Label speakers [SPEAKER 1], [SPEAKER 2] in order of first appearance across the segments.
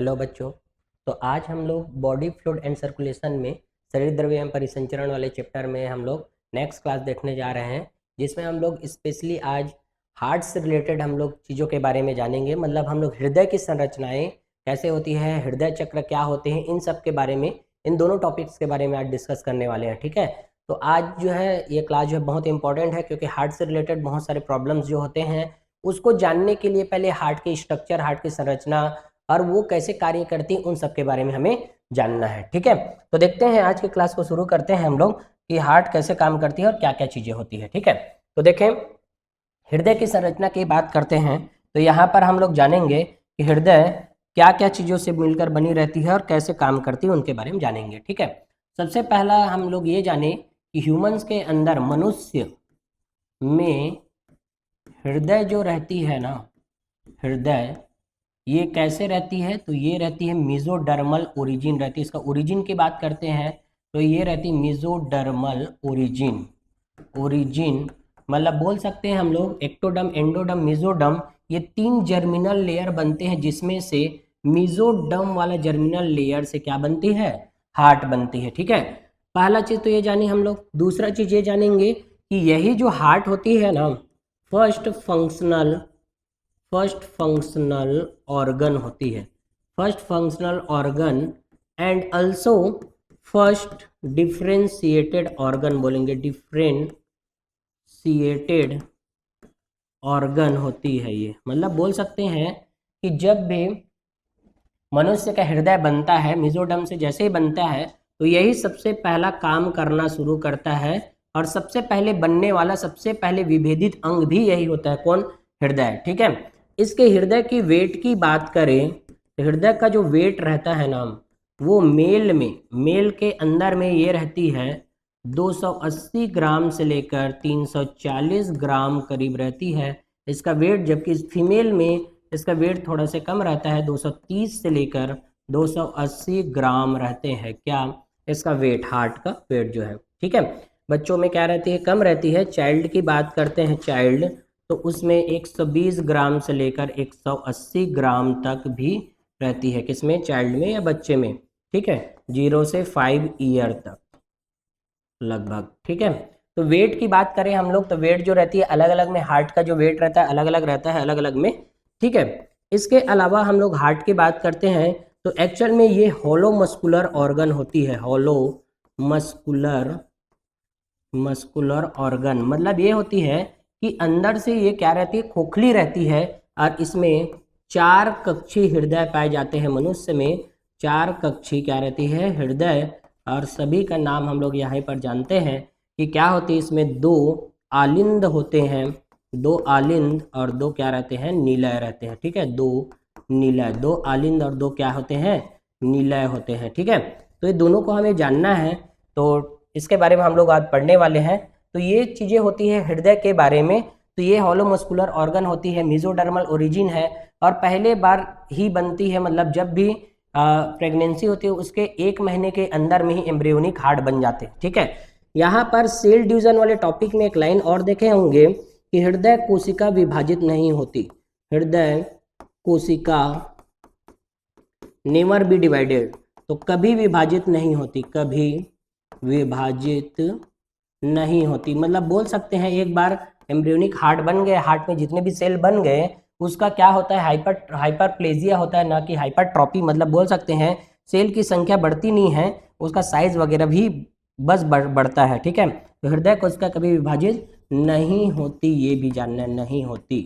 [SPEAKER 1] Hello बच्चों। तो आज हम लोग बॉडी फ्लूइड एंड सर्कुलेशन में शरीर द्रव्य एवं परिसंचरण वाले चैप्टर में हम लोग नेक्स्ट क्लास देखने जा रहे हैं, जिसमें हम लोग स्पेशली आज हार्ट से रिलेटेड हम लोग चीज़ों के बारे में जानेंगे। मतलब हम लोग हृदय की संरचनाएं कैसे होती है, हृदय चक्र क्या होते हैं, इन सब के बारे में, इन दोनों टॉपिक्स के बारे में आज डिस्कस करने वाले हैं। ठीक है, तो आज जो है ये क्लास जो है बहुत इंपॉर्टेंट है, क्योंकि हार्ट से रिलेटेड बहुत सारे प्रॉब्लम्स जो होते हैं उसको जानने के लिए पहले हार्ट की स्ट्रक्चर, हार्ट की संरचना और वो कैसे कार्य करती है, उन सब के बारे में हमें जानना है। ठीक है, तो देखते हैं आज की क्लास को शुरू करते हैं हम लोग कि हार्ट कैसे काम करती है और क्या क्या चीज़ें होती है। ठीक है, तो देखें, हृदय की संरचना की बात करते हैं तो यहाँ पर हम लोग जानेंगे कि हृदय क्या क्या चीज़ों से मिलकर बनी रहती है और कैसे काम करती है, उनके बारे में जानेंगे। ठीक है, सबसे पहला हम लोग ये जाने कि ह्यूमंस के अंदर, मनुष्य में हृदय जो रहती है ना, हृदय ये कैसे रहती है, तो ये रहती है मेसोडर्मल ओरिजिन रहती है। इसका ओरिजिन की बात करते हैं तो ये रहती है मेसोडर्मल ओरिजिन। ओरिजिन मतलब बोल सकते हैं हम लोग एक्टोडर्म, एंडोडर्म, मेसोडर्म, ये 3 जर्मिनल लेयर बनते हैं, जिसमें से मेसोडर्म वाला जर्मिनल लेयर से क्या बनती है, हार्ट बनती है। ठीक है, पहला चीज तो ये जानी हम लोग। दूसरा चीज ये जानेंगे कि यही जो हार्ट होती है ना, फर्स्ट फंक्शनल ऑर्गन होती है, first functional organ and also first differentiated organ, बोलेंगे डिफ्रेंशिएटेड ऑर्गन होती है ये। मतलब बोल सकते हैं कि जब भी मनुष्य का हृदय बनता है, मेसोडर्म से जैसे ही बनता है तो यही सबसे पहला काम करना शुरू करता है, और सबसे पहले बनने वाला, सबसे पहले विभेदित अंग भी यही होता है। कौन? हृदय। ठीक है, इसके हृदय की वेट की बात करें तो हृदय का जो वेट रहता है ना, वो मेल के अंदर में ये रहती है 280 ग्राम से लेकर 340 ग्राम करीब रहती है इसका वेट, जबकि फीमेल में इसका वेट थोड़ा से कम रहता है, 230 से लेकर 280 ग्राम रहते हैं। क्या इसका वेट, हार्ट का वेट जो है। ठीक है, बच्चों में क्या रहती है, कम रहती है। चाइल्ड की बात करते हैं, चाइल्ड तो उसमें 120 ग्राम से लेकर 180 ग्राम तक भी रहती है। किसमें? चाइल्ड में या बच्चे में। ठीक है, 0 से 5 ईयर तक लगभग। ठीक है, तो वेट की बात करें हम लोग तो वेट जो रहती है अलग अलग में, हार्ट का जो वेट रहता है अलग अलग रहता है, अलग अलग में। ठीक है, इसके अलावा हम लोग हार्ट की बात करते हैं तो एक्चुअल में ये हॉलो मस्कुलर ऑर्गन होती है। हॉलो मस्कुलर ऑर्गन मतलब ये होती है कि अंदर से ये क्या रहती है, खोखली रहती है, और इसमें 4 कक्षी हृदय पाए जाते हैं। मनुष्य में 4 कक्षी क्या रहती है, हृदय, और सभी का नाम हम लोग यहाँ पर जानते हैं कि क्या होती है। इसमें 2 आलिंद होते हैं, 2 आलिंद और 2 क्या रहते हैं, निलय रहते हैं। ठीक है, 2 निलय, 2 आलिंद और 2 क्या होते हैं, निलय होते हैं। ठीक है, तो ये दोनों को हमें जानना है, तो इसके बारे में हम लोग आज पढ़ने वाले हैं। तो ये चीज़ें होती है हृदय के बारे में। तो ये हॉलो मस्कुलर ऑर्गन होती है, मेसोडर्मल ओरिजिन है, और पहले बार ही बनती है, मतलब जब भी प्रेगनेंसी होती है उसके 1 महीने के अंदर में ही एम्ब्रियोनिक हार्ट बन जाते हैं। ठीक है, यहाँ पर सेल डिवीजन वाले टॉपिक में एक लाइन और देखे होंगे कि हृदय कोशिका विभाजित नहीं होती। हृदय कोशिका नेवर बी डिवाइडेड, तो कभी विभाजित नहीं होती, कभी विभाजित नहीं होती। मतलब बोल सकते हैं एक बार एम्ब्रियोनिक हार्ट बन गए, हार्ट में जितने भी सेल बन गए उसका क्या होता है, हाइपरप्लेजिया होता है, ना कि हाइपरट्रॉपी। मतलब बोल सकते हैं सेल की संख्या बढ़ती नहीं है, उसका साइज वगैरह भी बस बढ़ता है। ठीक है, तो हृदय कोशिका कभी विभाजित नहीं होती, ये भी जानना, नहीं होती।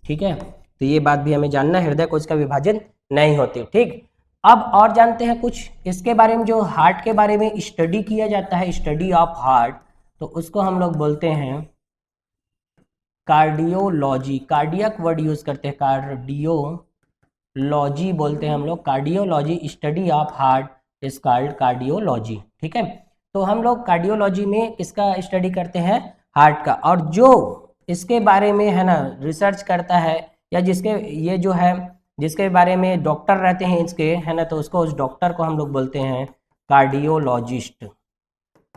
[SPEAKER 1] ठीक है, तो ये बात भी हमें जानना है, हृदय कोशिका विभाजित नहीं होती। ठीक, अब और जानते हैं कुछ इसके बारे में। जो हार्ट के बारे में स्टडी किया जाता है, स्टडी ऑफ हार्ट, तो उसको हम लोग बोलते हैं कार्डियोलॉजी। कार्डियक वर्ड यूज करते हैं, कार्डियोलॉजी बोलते हैं हम लोग। Cardiology, study of heart is called cardiology. ठीक है, तो हम लोग कार्डियोलॉजी में किसका स्टडी करते हैं, हार्ट का। और जो इसके बारे में है ना रिसर्च करता है, या जिसके ये जो है जिसके बारे में डॉक्टर रहते हैं इसके, है ना, तो उसको, उस डॉक्टर को हम लोग बोलते हैं कार्डियोलॉजिस्ट।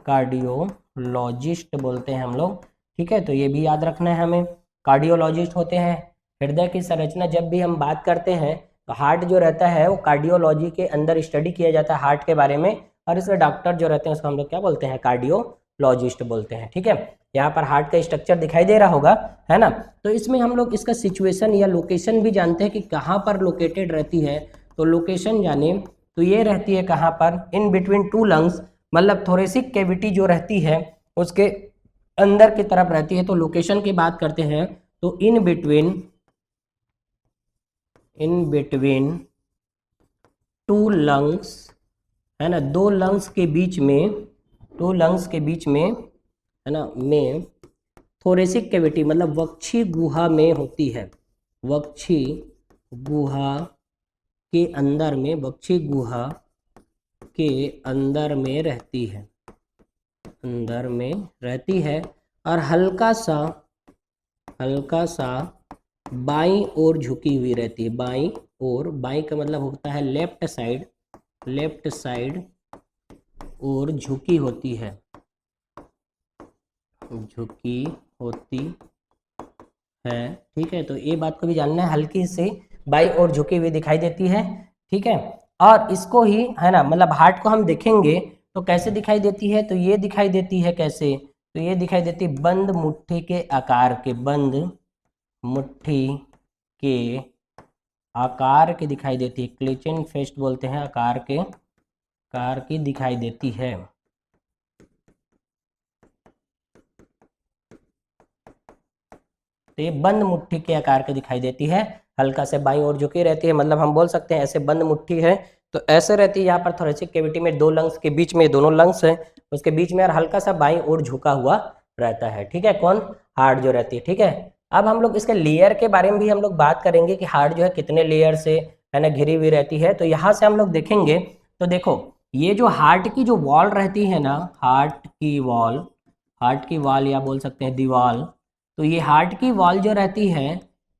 [SPEAKER 1] कार्डियोलॉजिस्ट बोलते हैं हम लोग। ठीक है, तो ये भी याद रखना है हमें, कार्डियोलॉजिस्ट होते हैं। हृदय की संरचना जब भी हम बात करते हैं तो हार्ट जो रहता है वो कार्डियोलॉजी के अंदर स्टडी किया जाता है हार्ट के बारे में, और इसके डॉक्टर जो रहते हैं उसको हम लोग क्या बोलते हैं, कार्डियोलॉजिस्ट बोलते हैं। ठीक है, यहाँ पर हार्ट का स्ट्रक्चर दिखाई दे रहा होगा, है ना। तो इसमें हम लोग इसका सिचुएशन या लोकेशन भी जानते हैं कि कहाँ पर लोकेटेड रहती है। तो लोकेशन जाने तो ये रहती है कहाँ पर, इन बिटवीन टू लंग्स, मतलब थोरेसिक कैविटी जो रहती है उसके अंदर की तरफ रहती है। तो लोकेशन की बात करते हैं तो इन बिटवीन टू लंग्स, है ना, दो लंग्स के बीच में, है ना, में थोरेसिक कैविटी मतलब वक्षी गुहा में होती है, वक्षी गुहा के अंदर में, वक्षी गुहा के अंदर में रहती है, अंदर में रहती है, और हल्का सा बाईं ओर झुकी हुई रहती है, बाईं ओर, बाईं का मतलब होता है लेफ्ट साइड और झुकी होती है, ठीक है। तो ये बात को भी जानना है, हल्की से बाईं ओर झुकी हुई दिखाई देती है, ठीक है। और इसको ही, है ना, मतलब हार्ट को हम देखेंगे तो कैसे दिखाई देती है, तो ये दिखाई देती है कैसे, तो ये दिखाई देती है बंद मुट्ठी के आकार के, बंद मुट्ठी के आकार की दिखाई देती है, क्लिचन फेस्ट बोलते हैं, आकार की दिखाई देती है। तो ये बंद मुट्ठी के आकार की दिखाई देती है, हल्का से बाईं ओर झुकी रहती है, मतलब हम बोल सकते हैं ऐसे बंद मुट्ठी है तो ऐसे रहती है। यहाँ पर थोरेसिक कैविटी में दो लंग्स के बीच में, दोनों लंग्स है उसके बीच में, और हल्का सा बाईं ओर झुका हुआ रहता है, ठीक है, कौन, हार्ट जो रहती है, ठीक है। अब हम लोग इसके लेयर के बारे में भी हम लोग बात करेंगे कि हार्ट जो है कितने लेयर से, है ना, घिरी हुई रहती है। तो यहाँ से हम लोग देखेंगे तो देखो, ये जो हार्ट की जो वॉल रहती है ना, हार्ट की वॉल या बोल सकते हैं दीवाल, तो ये हार्ट की वॉल जो रहती है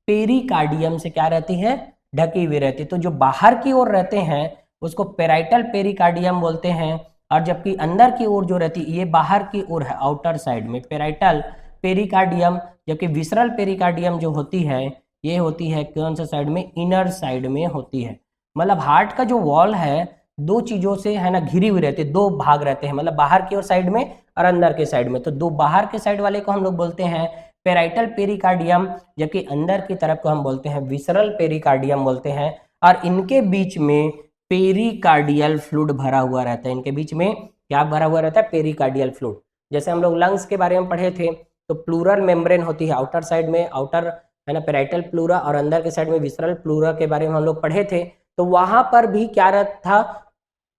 [SPEAKER 1] पेरिकार्डियम से क्या रहती है, ढकी हुई रहती है। तो जो बाहर की ओर रहते हैं उसको पेराइटल पेरिकार्डियम बोलते हैं, और जबकि अंदर की ओर जो रहती है ये बाहर की ओर है, आउटर साइड में पेराइटल पेरिकार्डियम, जबकि विसरल पेरिकार्डियम जो होती है ये होती है कौन सा साइड में, इनर साइड में होती है। मतलब हार्ट का जो वॉल है दो चीजों से, है ना, घिरी हुई रहती है, दो भाग रहते हैं, मतलब बाहर की ओर साइड में और अंदर के साइड में। तो दो बाहर के साइड वाले को हम लोग बोलते हैं पेराइटल पेरिकार्डियम, जबकि अंदर की तरफ को हम बोलते हैं विसरल पेरिकार्डियम बोलते हैं। और इनके बीच में पेरिकार्डियल फ्लूइड भरा हुआ रहता है, इनके बीच में क्या भरा हुआ रहता है, पेरिकार्डियल फ्लूइड। जैसे हम लोग लंग्स के बारे में पढ़े थे तो प्लूरल मेम्ब्रेन होती है आउटर साइड में, आउटर, है ना, पेराइटल प्लूरा, और अंदर के साइड में विसरल प्लूरा के बारे में हम लोग पढ़े थे। तो वहां पर भी क्या रहता था,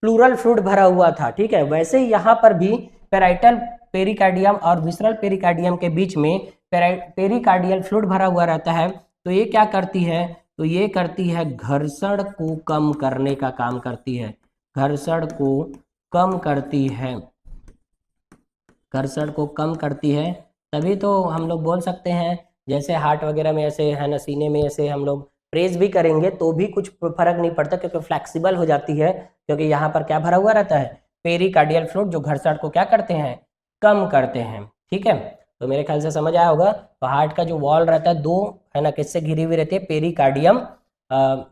[SPEAKER 1] प्लूरल फ्लूइड भरा हुआ था, ठीक है। वैसे ही यहाँ पर भी पेराइटल पेरिकार्डियम और विसरल पेरिकार्डियम के बीच में पेरिकार्डियल फ्लूइड भरा हुआ रहता है। तो ये क्या करती है, तो ये करती है घर्षण को कम करने का काम करती है, घर्षण को कम करती है, घर्षण को कम करती है। तभी तो हम लोग बोल सकते हैं जैसे हार्ट वगैरह में ऐसे, है ना, सीने में ऐसे हम लोग प्रेस भी करेंगे तो भी कुछ फर्क नहीं पड़ता, क्योंकि फ्लेक्सिबल हो जाती है, क्योंकि यहाँ पर क्या भरा हुआ रहता है, पेरिकार्डियल फ्लूइड, जो घर्षण को क्या करते हैं, कम करते हैं, ठीक है। तो मेरे ख्याल से समझ आया होगा। तो हार्ट का जो वॉल रहता है दो, है ना, किससे घिरी हुई रहती है, पेरिकार्डियम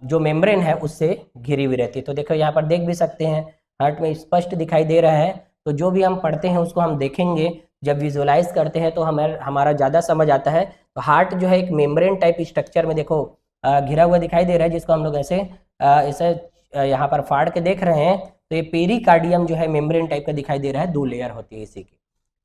[SPEAKER 1] जो मेम्ब्रेन है उससे घिरी हुई रहती है। तो देखो यहाँ पर देख भी सकते हैं, हार्ट में स्पष्ट दिखाई दे रहा है। तो जो भी हम पढ़ते हैं उसको हम देखेंगे, जब विजुअलाइज करते हैं तो हमारा ज़्यादा समझ आता है। तो हार्ट जो है एक मेम्ब्रेन टाइप स्ट्रक्चर में देखो घिरा हुआ दिखाई दे रहा है, जिसको हम लोग ऐसे यहाँ पर फाड़ के देख रहे हैं। तो ये पेरिकार्डियम जो है मेम्ब्रेन टाइप का दिखाई दे रहा है, 2 लेयर होती है इसी की,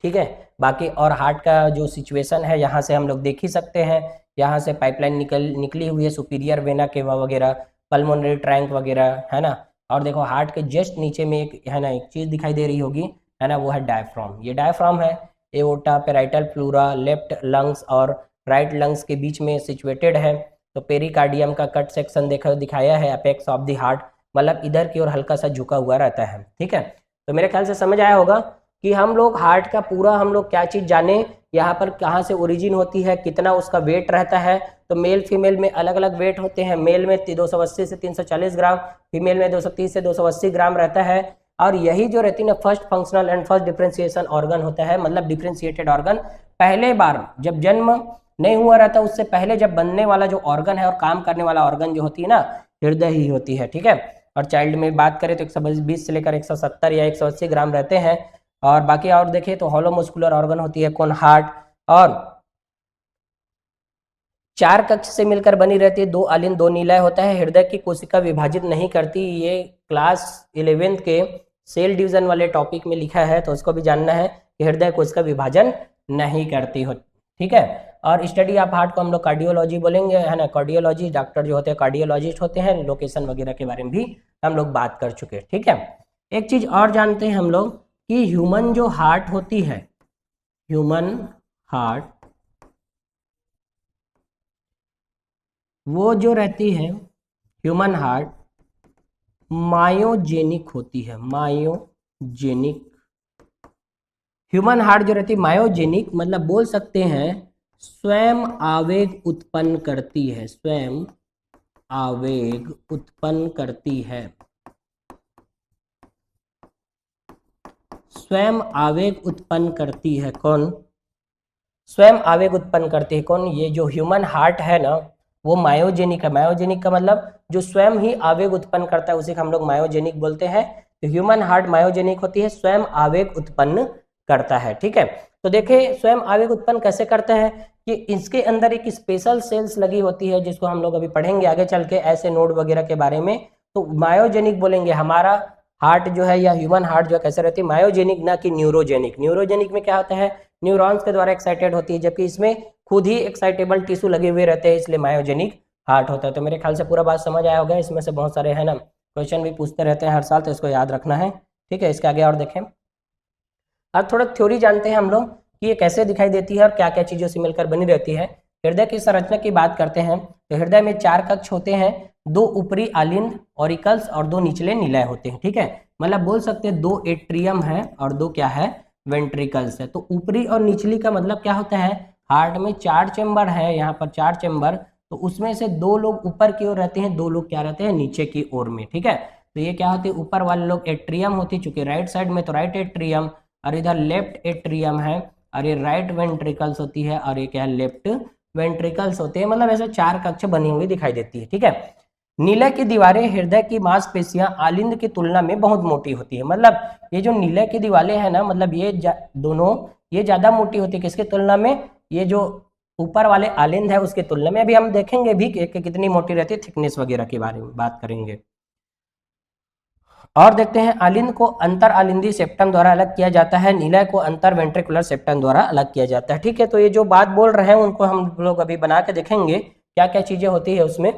[SPEAKER 1] ठीक है। बाकी और हार्ट का जो सिचुएशन है यहाँ से हम लोग देख ही सकते हैं, यहाँ से पाइपलाइन निकली हुई है, सुपीरियर वेना केवा वगैरह, पल्मोनरी ट्रैंक वगैरह, है ना। और देखो हार्ट के जस्ट नीचे में एक, है ना, एक चीज़ दिखाई दे रही होगी, है ना, वो है डायफ्राम। ये डायफ्राम है, aorta, parietal pleura, left lungs और राइट लंग्स के बीच में सिचुएटेड है। तो पेरिकार्डियम का कट सेक्शन दिखाया है, अपेक्स ऑफ द हार्ट, मतलब इधर की ओर हल्का सा झुका हुआ रहता है, ठीक है। तो मेरे ख्याल से समझ आया होगा कि हम लोग हार्ट का पूरा हम लोग क्या चीज़ जाने, यहाँ पर कहाँ से ओरिजिन होती है, कितना उसका वेट रहता है। तो मेल फीमेल में अलग अलग वेट होते हैं, मेल में 280 से 340 ग्राम, फीमेल में 230 से 280 ग्राम रहता है। और यही जो रहती है ना first functional and first differentiation organ होता है, मतलब डिफ्रेंशिएटेड ऑर्गन। पहले बार जब जन्म नहीं हुआ रहता उससे पहले जब बनने वाला जो ऑर्गन है और काम करने वाला ऑर्गन जो होती है ना, हृदय ही होती है, ठीक है। और चाइल्ड में बात करें तो 120 से लेकर 170 या 180 ग्राम रहते हैं। और बाकी और देखें तो हॉलो मस्कुलर ऑर्गन होती है कौन, हार्ट, और 4 कक्ष से मिलकर बनी रहती है, 2 आलिंद 2 नीलय होता है। हृदय की कोशिका विभाजित नहीं करती, ये क्लास 11th के सेल डिवीजन वाले टॉपिक में लिखा है, तो उसको भी जानना है कि हृदय कोशिका विभाजन नहीं करती हो, ठीक है। और स्टडी ऑफ हार्ट को हम लोग कार्डियोलॉजी बोलेंगे, है ना। कार्डियोलॉजी डॉक्टर जो होते हैं कार्डियोलॉजिस्ट होते हैं, लोकेशन वगैरह के बारे में भी हम लोग बात कर चुके हैं, ठीक है। एक चीज और जानते हैं हम लोग कि ह्यूमन जो हार्ट होती है, ह्यूमन हार्ट, वो जो रहती है ह्यूमन हार्ट मायोजेनिक होती है, मायोजेनिक। ह्यूमन हार्ट जो रहती है मायोजेनिक, मतलब बोल सकते हैं स्वयं आवेग उत्पन्न करती है, स्वयं आवेग उत्पन्न करती है, स्वयं आवेग उत्पन्न करती है। कौन स्वयं आवेग उत्पन्न करती है? कौन? ये जो ह्यूमन हार्ट है ना, वो मायोजेनिक है। मायोजेनिक का मतलब जो स्वयं ही आवेग उत्पन्न करता है उसी को हम लोग मायोजेनिक बोलते हैं। तो ह्यूमन हार्ट मायोजेनिक होती है, स्वयं आवेग उत्पन्न करता है, ठीक है। तो देखिए स्वयं आवेग उत्पन्न कैसे करता है कि इसके अंदर एक स्पेशल सेल्स लगी होती है, जिसको हम लोग अभी पढ़ेंगे आगे चल के ऐसे नोड वगैरह के बारे में। तो मायोजेनिक बोलेंगे हमारा हार्ट जो है या ह्यूमन हार्ट जो है कैसे रहती है, मायोजेनिक, ना कि न्यूरोजेनिक। न्यूरोजेनिक में क्या होता है, न्यूरॉन्स के द्वारा एक्साइटेड होती है, जबकि इसमें खुद ही एक्साइटेबल टिश्यू लगे हुए रहते हैं, इसलिए मायोजेनिक हार्ट होता है। तो मेरे ख्याल से पूरा बात समझ आया होगा। इसमें से बहुत सारे है ना क्वेश्चन भी पूछते रहते हैं हर साल, तो इसको याद रखना है, ठीक है। इसके आगे और देखें, अब थोड़ा थ्योरी जानते हैं हम लोग कि ये कैसे दिखाई देती है और क्या क्या चीजों से मिलकर बनी रहती है। हृदय की संरचना की बात करते हैं तो हृदय में 4 कक्ष होते हैं, 2 ऊपरी आलिंद ऑरिकल्स और 2 निचले निलय होते हैं, ठीक है। मतलब बोल सकते हैं 2 एट्रियम है और 2 क्या है, वेंट्रिकल्स है। तो ऊपरी और निचली का मतलब क्या होता है, हार्ट में 4 चेम्बर है, यहाँ पर 4 चेम्बर, तो उसमें से 2 लोग ऊपर की ओर रहते हैं, 2 लोग क्या रहते हैं, नीचे की ओर में, ठीक है। तो ये क्या होते हैं, ऊपर वाले लोग एट्रियम होती है, चूंकि राइट साइड में तो राइट एट्रियम, और इधर लेफ्ट एट्रियम है, और ये राइट वेंट्रिकल्स होती है, और ये क्या है, लेफ्ट वेंट्रिकल्स होते हैं। मतलब ऐसे 4 कक्ष बनी हुई दिखाई देती है, ठीक है। नीलय की दीवारें हृदय की मांसपेशियां आलिंद की तुलना में बहुत मोटी होती है। मतलब ये जो नीलय की दीवारें हैं ना, मतलब ये दोनों ये ज्यादा मोटी होती है किसकी तुलना में, ये जो ऊपर वाले आलिंद है उसकी तुलना में। अभी हम देखेंगे भी कि कितनी मोटी रहती है, थिकनेस वगैरह के बारे में बात करेंगे। और देखते हैं, आलिंद को अंतर आलिंदी सेप्टम द्वारा अलग किया जाता है, नीलय को अंतर वेंट्रिकुलर सेप्टम द्वारा अलग किया जाता है, ठीक है। तो ये जो बात बोल रहे हैं उनको हम लोग अभी बना के देखेंगे क्या क्या चीजें होती है उसमें,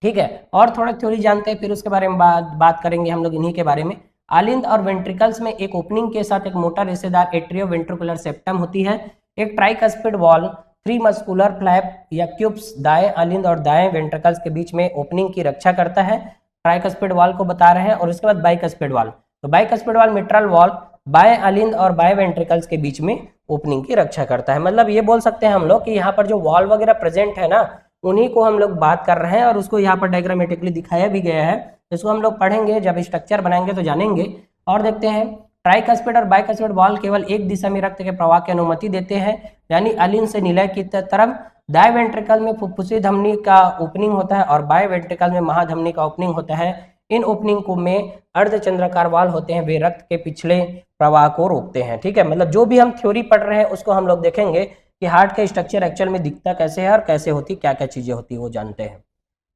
[SPEAKER 1] ठीक है। और थोड़ा थ्योरी जानते हैं, फिर उसके बारे में बात करेंगे हम लोग इन्हीं के बारे में। आलिंद और वेंट्रिकल्स में एक ओपनिंग के साथ एक मोटा रिश्तेदार एट्रियो वेंट्रिकुलर सेप्टम होती है। एक ट्राइकस्पिड वॉल 3 मस्कुलर फ्लैप या क्यूब्स दाएं आलिंद और दाएं वेंट्रिकल्स के बीच में ओपनिंग की रक्षा करता है। ट्राइकस्पिड वॉल को बता रहे हैं। और उसके बाद बाइकस्पिड वॉल, तो बाइकस्पिड वॉल मिट्रल वॉल बाएं आलिंद और बाएं वेंट्रिकल्स के बीच में ओपनिंग की रक्षा करता है। मतलब ये बोल सकते हैं हम लोग कि यहाँ पर जो वॉल वगैरह प्रेजेंट है ना, उन्हीं को हम लोग बात कर रहे हैं, और उसको यहाँ पर डायग्रामेटिकली दिखाया भी गया है। इसको हम लोग पढ़ेंगे, जब स्ट्रक्चर बनाएंगे तो जानेंगे। और देखते हैं, ट्राइकस्पिड और बाइकस्पिड वॉल केवल एक दिशा में रक्त के प्रवाह की अनुमति देते हैं, यानी आलिंद से निलय की तरफ। दाएं वेंट्रिकल में फुफ्फुसी धमनी का ओपनिंग होता है और बाएं वेंट्रिकल में महाधमनी का ओपनिंग होता है। इन ओपनिंग को में अर्धचंद्राकार वाल होते हैं, वे रक्त के पिछले प्रवाह को रोकते हैं, ठीक है। मतलब जो भी हम थ्योरी पढ़ रहे हैं उसको हम लोग देखेंगे कि हार्ट का स्ट्रक्चर एक्चुअल में दिखता कैसे है और कैसे होती, क्या क्या चीजें होती है वो जानते हैं,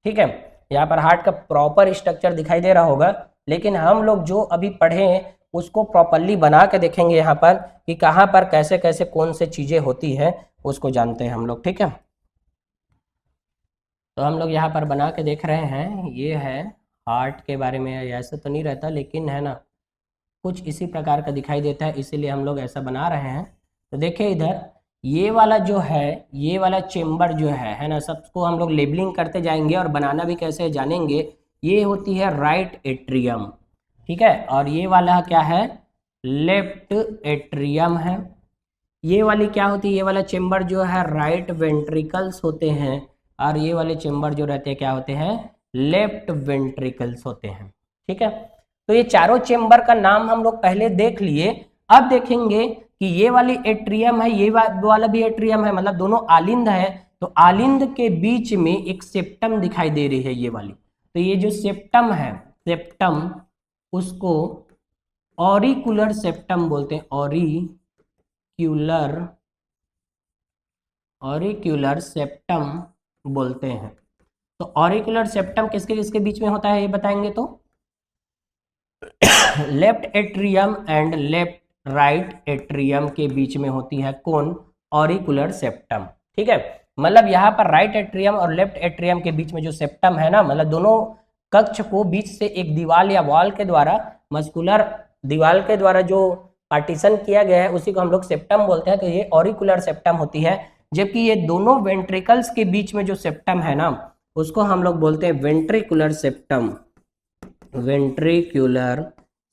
[SPEAKER 1] ठीक है। यहाँ पर हार्ट का प्रॉपर स्ट्रक्चर दिखाई दे रहा होगा, लेकिन हम लोग जो अभी पढ़े उसको प्रॉपरली बना के देखेंगे यहाँ पर कि कहाँ पर कैसे कैसे कौन से चीजें होती है उसको जानते हैं हम लोग, ठीक है। तो हम लोग यहाँ पर बना के देख रहे हैं, ये है हार्ट के बारे में। ऐसा तो नहीं रहता लेकिन है ना, कुछ इसी प्रकार का दिखाई देता है, इसीलिए हम लोग ऐसा बना रहे हैं। तो देखिए इधर ये वाला जो है, ये वाला चेम्बर जो है ना, सबको हम लोग लेबलिंग करते जाएंगे और बनाना भी कैसे जानेंगे। ये होती है राइट एट्रियम, ठीक है। और ये वाला क्या है, लेफ्ट एट्रियम है। ये वाली क्या होती है, ये वाला चेम्बर जो है राइट वेंट्रिकल्स होते हैं, और ये वाले चेम्बर जो रहते हैं क्या होते हैं, लेफ्ट वेंट्रिकल्स होते हैं, ठीक है। तो ये चारों चेम्बर का नाम हम लोग पहले देख लिए। अब देखेंगे कि ये वाली एट्रियम है, ये वाला भी एट्रियम है, मतलब दोनों आलिंद है। तो आलिंद के बीच में एक सेप्टम दिखाई दे रही है ये वाली, तो ये जो सेप्टम है, सेप्टम, उसको ऑरिकुलर सेप्टम बोलते हैं, ऑरिक्यूलर सेप्टम बोलते हैं। तो ऑरिकुलर सेप्टम किसके किसके बीच में होता है ये बताएंगे तो left atrium and left right atrium के बीच में होती है कौन? Auricular septum. ठीक है, मतलब यहाँ पर राइट एट्रियम और लेफ्ट एट्रियम के बीच में जो सेप्टम है ना, मतलब दोनों कक्ष को बीच से एक दीवार या वॉल के द्वारा, मस्कुलर दीवार के द्वारा जो पार्टीशन किया गया है उसी को हम लोग सेप्टम बोलते हैं। तो ये ऑरिकुलर सेप्टम होती है, जबकि ये दोनों वेंट्रिकल्स के बीच में जो सेप्टम है ना उसको हम लोग बोलते हैं वेंट्रिकुलर सेप्टम, वेंट्रिकुलर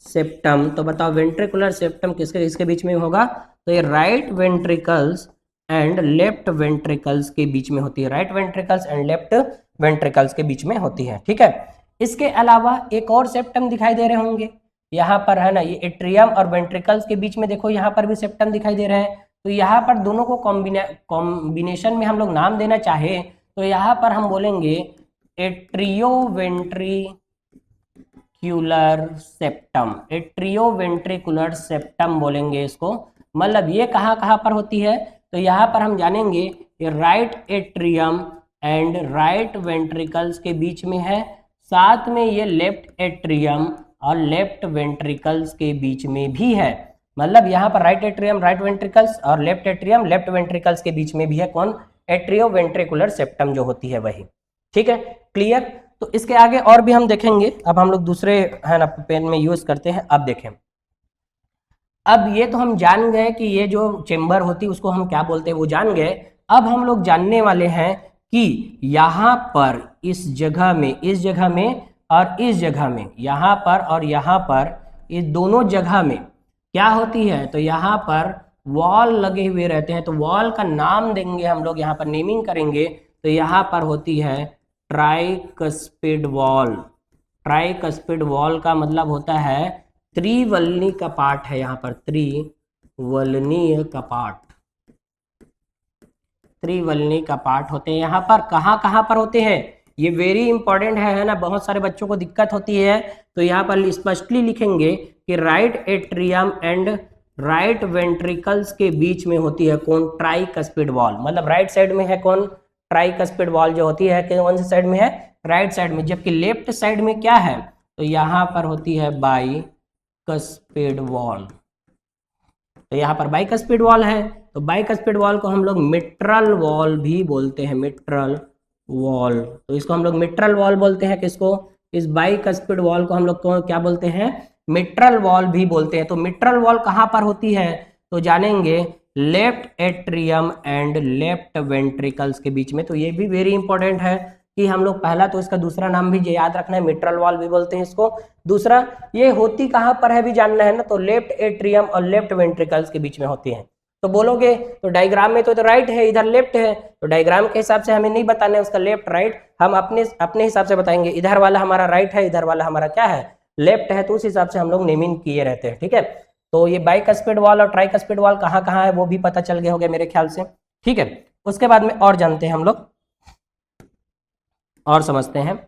[SPEAKER 1] सेप्टम। तो बताओ वेंट्रिकुलर सेप्टम किसके किसके बीच में होगा? तो ये right ventricles and left ventricles के बीच में होती है, right ventricles and left ventricles के बीच में होती है। ठीक है, इसके अलावा एक और सेप्टम दिखाई दे रहे होंगे यहाँ पर, है ना, ये एट्रियम और वेंट्रिकल्स के बीच में देखो यहाँ पर भी सेप्टम दिखाई दे रहे हैं। तो यहाँ पर दोनों को कॉम्बिनेशन में हम लोग नाम देना चाहे तो यहाँ पर हम बोलेंगे एट्रियोवेंट्रिक्युलर सेप्टम, एट्रियोवेंट्रिकुलर सेप्टम बोलेंगे इसको। मतलब ये कहाँ पर होती है? तो यहाँ पर हम जानेंगे ये right atrium and right ventricles के बीच में है, साथ में ये लेफ्ट एट्रियम और लेफ्ट वेंट्रिकल्स के बीच में भी है। मतलब यहाँ पर राइट एट्रियम राइट वेंट्रिकल्स और लेफ्ट एट्रियम लेफ्ट वेंट्रिकल्स के बीच में भी है कौन? एट्रियोवेंट्रिकुलर सेप्टम जो होती है वही। ठीक है, क्लियर? तो इसके आगे और भी हम देखेंगे, अब हम लोग दूसरे है ना पेन में यूज करते हैं। अब देखें, अब ये तो हम जान गए कि ये जो चेम्बर होती है उसको हम क्या बोलते हैं, वो जान गए। अब हम लोग जानने वाले हैं कि यहाँ पर इस जगह में, इस जगह में और इस जगह में, यहाँ पर और यहाँ पर, इस दोनों जगह में क्या होती है? तो यहाँ पर वॉल लगे हुए रहते हैं। तो वॉल का नाम देंगे हम लोग, यहाँ पर नेमिंग करेंगे। तो यहाँ पर होती है ट्राइकस्पिड वॉल। ट्राइकस्पिड वॉल का मतलब होता है त्रिवलनी कपाट है, यहाँ पर त्रिवलनीय कपाट, त्रिवलनी कपाट होते हैं। यहाँ पर कहाँ पर होते हैं? ये वेरी इंपॉर्टेंट है ना, बहुत सारे बच्चों को दिक्कत होती है। तो यहाँ पर स्पष्टली लिखेंगे कि right atrium and right ventricles के बीच में होती है कौन? Tricuspid wall. मतलब राइट साइड में है कौन? ट्राइकस्पिड वॉल जो होती है कौन सी साइड में है? राइट साइड में। जबकि लेफ्ट साइड में क्या है? तो यहाँ पर होती है बाइकस्पिड वॉल। तो यहाँ पर बाइकस्पिड वॉल है, तो बाइकस्पिड वॉल को हम लोग मिट्रल वॉल भी बोलते हैं, मिट्रल वॉल। तो इसको हम लोग मिट्रल वॉल बोलते हैं। किसको? इस बाइकस्पिड वॉल को हम लोग को क्या बोलते हैं? मिट्रल वॉल भी बोलते हैं। तो मिट्रल वॉल कहाँ पर होती है? तो जानेंगे left atrium and left ventricles के बीच में। तो ये भी वेरी इंपॉर्टेंट है कि हम लोग पहला तो इसका दूसरा नाम भी याद रखना है, मिट्रल वॉल भी बोलते हैं इसको। दूसरा ये होती कहाँ पर है भी जानना है ना, तो लेफ्ट एट्रियम और लेफ्ट वेंट्रिकल्स के बीच में होती है। तो बोलोगे तो डायग्राम में तो राइट है, इधर लेफ्ट है, तो डायग्राम के हिसाब से हमें नहीं बताना है उसका लेफ्ट राइट, हम अपने हिसाब से बताएंगे। इधर वाला हमारा राइट है, इधर वाला हमारा क्या है? लेफ्ट है। तो उस हिसाब से हम लोग नेमिंग किए रहते हैं। ठीक है, तो ये बाइकस्पिड वॉल और ट्राइकस्पिड वॉल कहाँ है वो भी पता चल गया होगा मेरे ख्याल से। ठीक है, उसके बाद में और जानते हैं हम लोग और समझते हैं।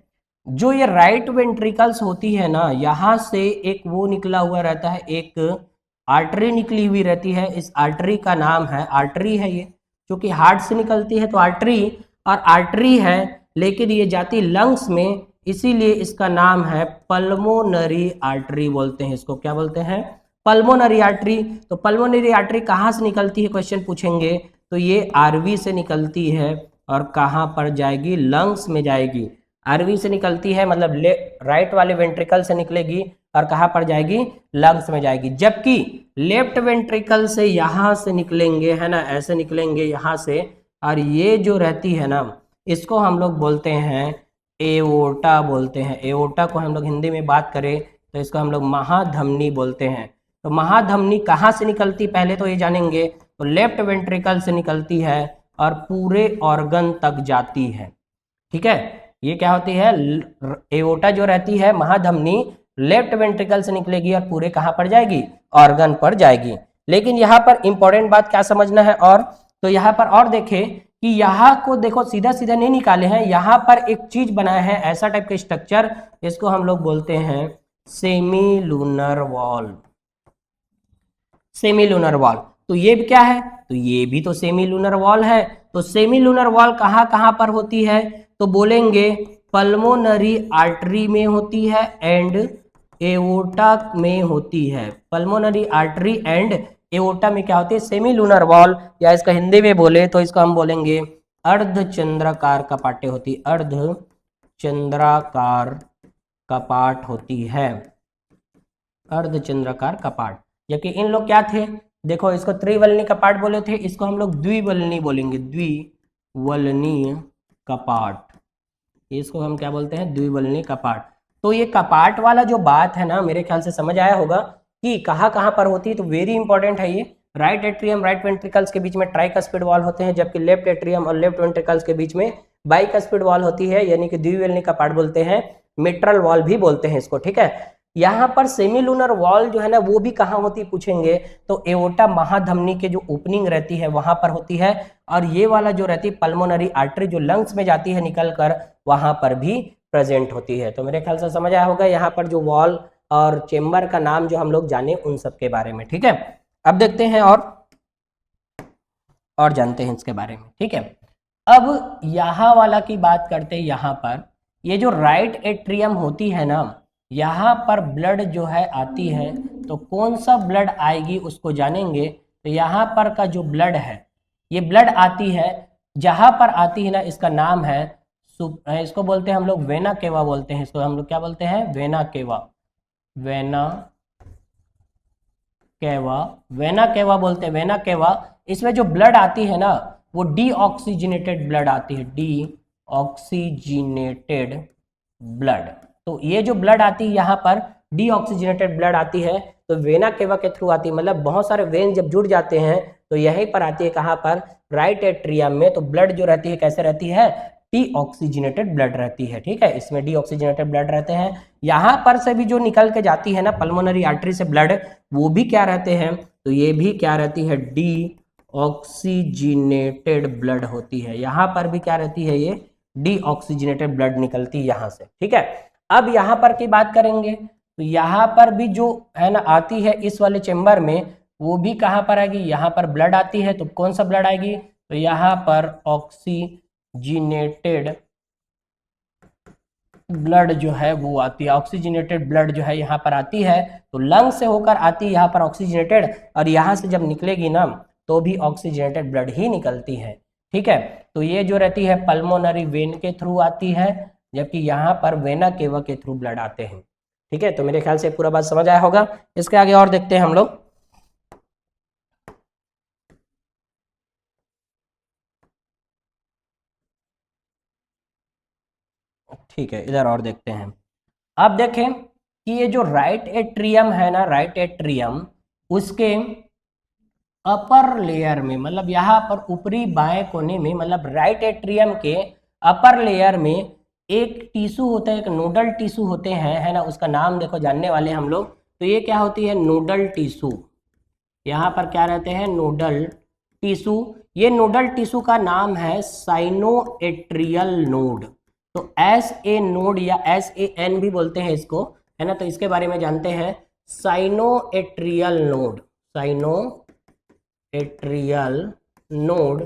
[SPEAKER 1] जो ये राइट वेंट्रिकल्स होती है ना, यहाँ से एक वो निकला हुआ रहता है, एक आर्टरी निकली हुई रहती है। इस आर्टरी का नाम है, आर्टरी है ये, क्योंकि हार्ट से निकलती है तो आर्टरी, और आर्टरी है लेकिन ये जाती लंग्स में, इसीलिए इसका नाम है पल्मोनरी आर्टरी बोलते हैं इसको। क्या बोलते हैं? Pulmonary artery. तो पल्मोनरी आर्टरी कहाँ से निकलती है क्वेश्चन पूछेंगे, तो ये आरवी से निकलती है और कहाँ पर जाएगी? लंग्स में जाएगी। आरवी से निकलती है मतलब राइट वाले वेंट्रिकल से निकलेगी और कहाँ पर जाएगी? लंग्स में जाएगी। जबकि लेफ्ट वेंट्रिकल से यहाँ से निकलेंगे, है ना, ऐसे निकलेंगे यहाँ से, और ये जो रहती है ना इसको हम लोग बोलते हैं एओर्टा बोलते हैं। एओर्टा को हम लोग हिंदी में बात करें तो इसको हम लोग महाधमनी बोलते हैं। तो महाधमनी कहाँ से निकलती पहले तो ये जानेंगे, तो लेफ्ट वेंट्रिकल से निकलती है और पूरे ऑर्गन तक जाती है। ठीक है, ये क्या होती है? एओर्टा जो रहती है महाधमनी लेफ्ट वेंट्रिकल से निकलेगी और पूरे कहाँ पर जाएगी? ऑर्गन पर जाएगी। लेकिन यहाँ पर इंपॉर्टेंट बात क्या समझना है, और तो यहाँ पर और देखें कि यहाँ को देखो सीधा सीधा नहीं निकाले हैं, यहाँ पर एक चीज बनाया है ऐसा टाइप का स्ट्रक्चर, इसको हम लोग बोलते हैं semi lunar wall. Semi lunar wall, तो ये क्या है, तो ये भी तो सेमी लूनर वॉल है। तो सेमी लूनर वॉल कहाँ कहाँ पर होती है, तो बोलेंगे पल्मोनरी आर्टरी में होती है एंड एओर्टा में होती है। पल्मोनरी आर्टरी एंड एओर्टा में क्या होती है, सेमी लूनर वॉल, या इसका हिंदी में बोले तो इसको हम बोलेंगे अर्धचंद्राकार कपाटे होती, अर्धचंद्राकार कपाट होती है, अर्धचंद्राकार कपाट। जबकि इन लोग क्या थे, देखो इसको त्रिवलनी कपाट बोले थे, इसको हम लोग द्विवलनी बोलेंगे, द्विवलनीय कपाट, इसको हम क्या बोलते हैं, द्विवलनीय कपाट। तो ये कपाट वाला जो बात है ना, मेरे ख्याल से समझ आया होगा कि कहाँ कहाँ पर होती है। तो वेरी इंपॉर्टेंट है ये, राइट एट्रियम राइट वेंट्रिकल्स के बीच में ट्राइकस्पिड वॉल होते हैं, जबकि लेफ्ट एट्रियम और लेफ्ट वेंट्रिकल्स के बीच में बाइकस्पिड वॉल होती है, यानी कि द्विवलनीय कपाट बोलते हैं, मिट्रल वॉल भी बोलते हैं इसको, ठीक है। यहाँ पर सेमीलूनर वॉल जो है ना वो भी कहाँ होती पूछेंगे, तो एओर्टा महाधमनी के जो ओपनिंग रहती है वहां पर होती है, और ये वाला जो रहती है पल्मोनरी आर्टरी जो लंग्स में जाती है निकलकर, वहां पर भी प्रेजेंट होती है। तो मेरे ख्याल से समझ आया होगा यहाँ पर जो वॉल और चेम्बर का नाम जो हम लोग जाने उन सब के बारे में, ठीक है। अब देखते हैं और जानते हैं इसके बारे में, ठीक है। अब यहाँ वाला की बात करते हैं, यहाँ पर ये जो राइट एट्रियम होती है ना, यहाँ पर ब्लड जो है आती है, तो कौन सा ब्लड आएगी उसको जानेंगे। तो यहाँ पर का जो ब्लड है, ये ब्लड आती है, जहां पर आती है ना इसका नाम है इसको बोलते हैं हम लोग वेना केवा बोलते हैं, इसको हम लोग क्या बोलते हैं, vena cava, vena cava, vena cava बोलते हैं, वेना केवा। इसमें जो ब्लड आती है ना वो डीऑक्सीजनेटेड ब्लड आती है, डीऑक्सीजनेटेड ब्लड। तो ये जो ब्लड आती है यहाँ पर डीऑक्सीजनेटेड ब्लड आती है, तो वेना केवा के थ्रू आती है, मतलब बहुत सारे वेन जब जुड़ जाते हैं तो यहीं पर आती है, कहाँ पर, राइट एट्रियम में। तो ब्लड जो रहती है कैसे रहती है, डीऑक्सीजनेटेड ब्लड रहती है, ठीक है, इसमें डीऑक्सीजनेटेड ब्लड रहते हैं। यहाँ पर से भी जो निकल के जाती है ना पल्मोनरी आर्टरी से ब्लड, वो भी क्या रहते हैं, तो ये भी क्या रहती है, डीऑक्सीजनेटेड ब्लड होती है। यहाँ पर भी क्या रहती है, ये डीऑक्सीजनेटेड ब्लड निकलती है यहाँ से, ठीक है। अब यहाँ पर की बात करेंगे, तो यहाँ पर भी जो है ना आती है इस वाले चेम्बर में, वो भी कहाँ पर आएगी, यहाँ पर ब्लड आती है, तो कौन सा ब्लड आएगी, तो यहाँ पर ऑक्सीजनेटेड ब्लड जो है वो आती है, ऑक्सीजनेटेड ब्लड जो है यहाँ पर आती है, तो लंग से होकर आती है यहाँ पर ऑक्सीजनेटेड, और यहाँ से जब निकलेगी ना तो भी ऑक्सीजनेटेड ब्लड ही निकलती है, ठीक है। तो ये जो रहती है पल्मोनरी वेन के थ्रू आती है, जबकि यहाँ पर वेना केवा के थ्रू ब्लड आते हैं, ठीक है। तो मेरे ख्याल से पूरा बात समझ आया होगा। इसके आगे और देखते हैं हम लोग, ठीक है, इधर और देखते हैं। अब देखें कि ये जो राइट एट्रियम है ना, राइट एट्रियम, उसके अपर लेयर में, मतलब यहाँ पर ऊपरी बाएं कोने में, मतलब राइट एट्रियम के अपर लेयर में एक टिश्यू होता है, एक नोडल टिश्यू होते हैं, है ना, उसका नाम देखो जानने वाले हम लोग। तो ये क्या होती है, नोडल टिश्यू। यहाँ पर क्या रहते हैं, नोडल टिश्यू। ये नोडल टिश्यू का नाम है साइनोएट्रियल नोड। तो एस ए नोड या SAN भी बोलते हैं इसको, है ना। तो इसके बारे में जानते हैं, साइनोएट्रियल नोड, साइनोएट्रियल नोड।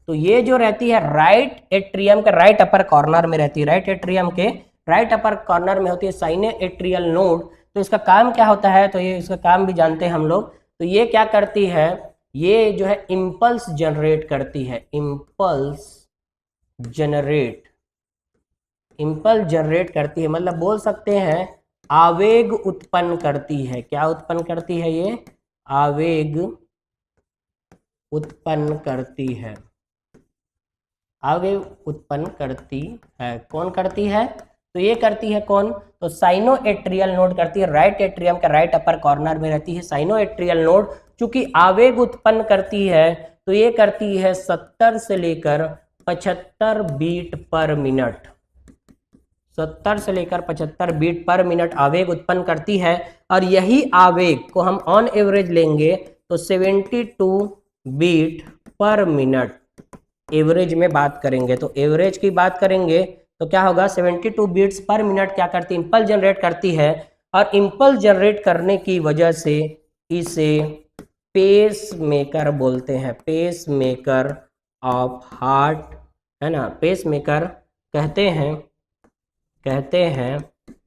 [SPEAKER 1] तो ये जो रहती है राइट एट्रियम के राइट अपर कॉर्नर में रहती है, राइट एट्रियम के राइट अपर कॉर्नर में होती है साइनोएट्रियल नोड। तो इसका काम क्या होता है, तो ये इसका काम भी जानते हैं हम लोग। तो ये क्या करती है, ये जो है इम्पल्स जनरेट करती है, इम्पल्स जनरेट करती है, मतलब बोल सकते हैं आवेग उत्पन्न करती है। क्या उत्पन्न करती है, ये आवेग उत्पन्न करती है, आवेग उत्पन्न करती है। कौन करती है, तो ये करती है कौन, तो साइनोएट्रियल नोड करती है, राइट एट्रियम के राइट अपर कॉर्नर में रहती है साइनोएट्रियल नोड। चूंकि आवेग उत्पन्न करती है तो ये करती है 70 से लेकर 75 बीट पर मिनट, 70 से लेकर 75 बीट पर मिनट आवेग उत्पन्न करती है। और यही आवेग को हम ऑन एवरेज लेंगे तो 72 बीट पर मिनट, एवरेज में बात करेंगे तो एवरेज की बात करेंगे तो क्या होगा 72 बीट्स पर मिनट क्या करती है, इंपल्स जनरेट करती है। और इंपल्स जनरेट करने की वजह से इसे पेस मेकर बोलते हैं, पेस मेकर ऑफ हार्ट, है ना, पेस मेकर कहते हैं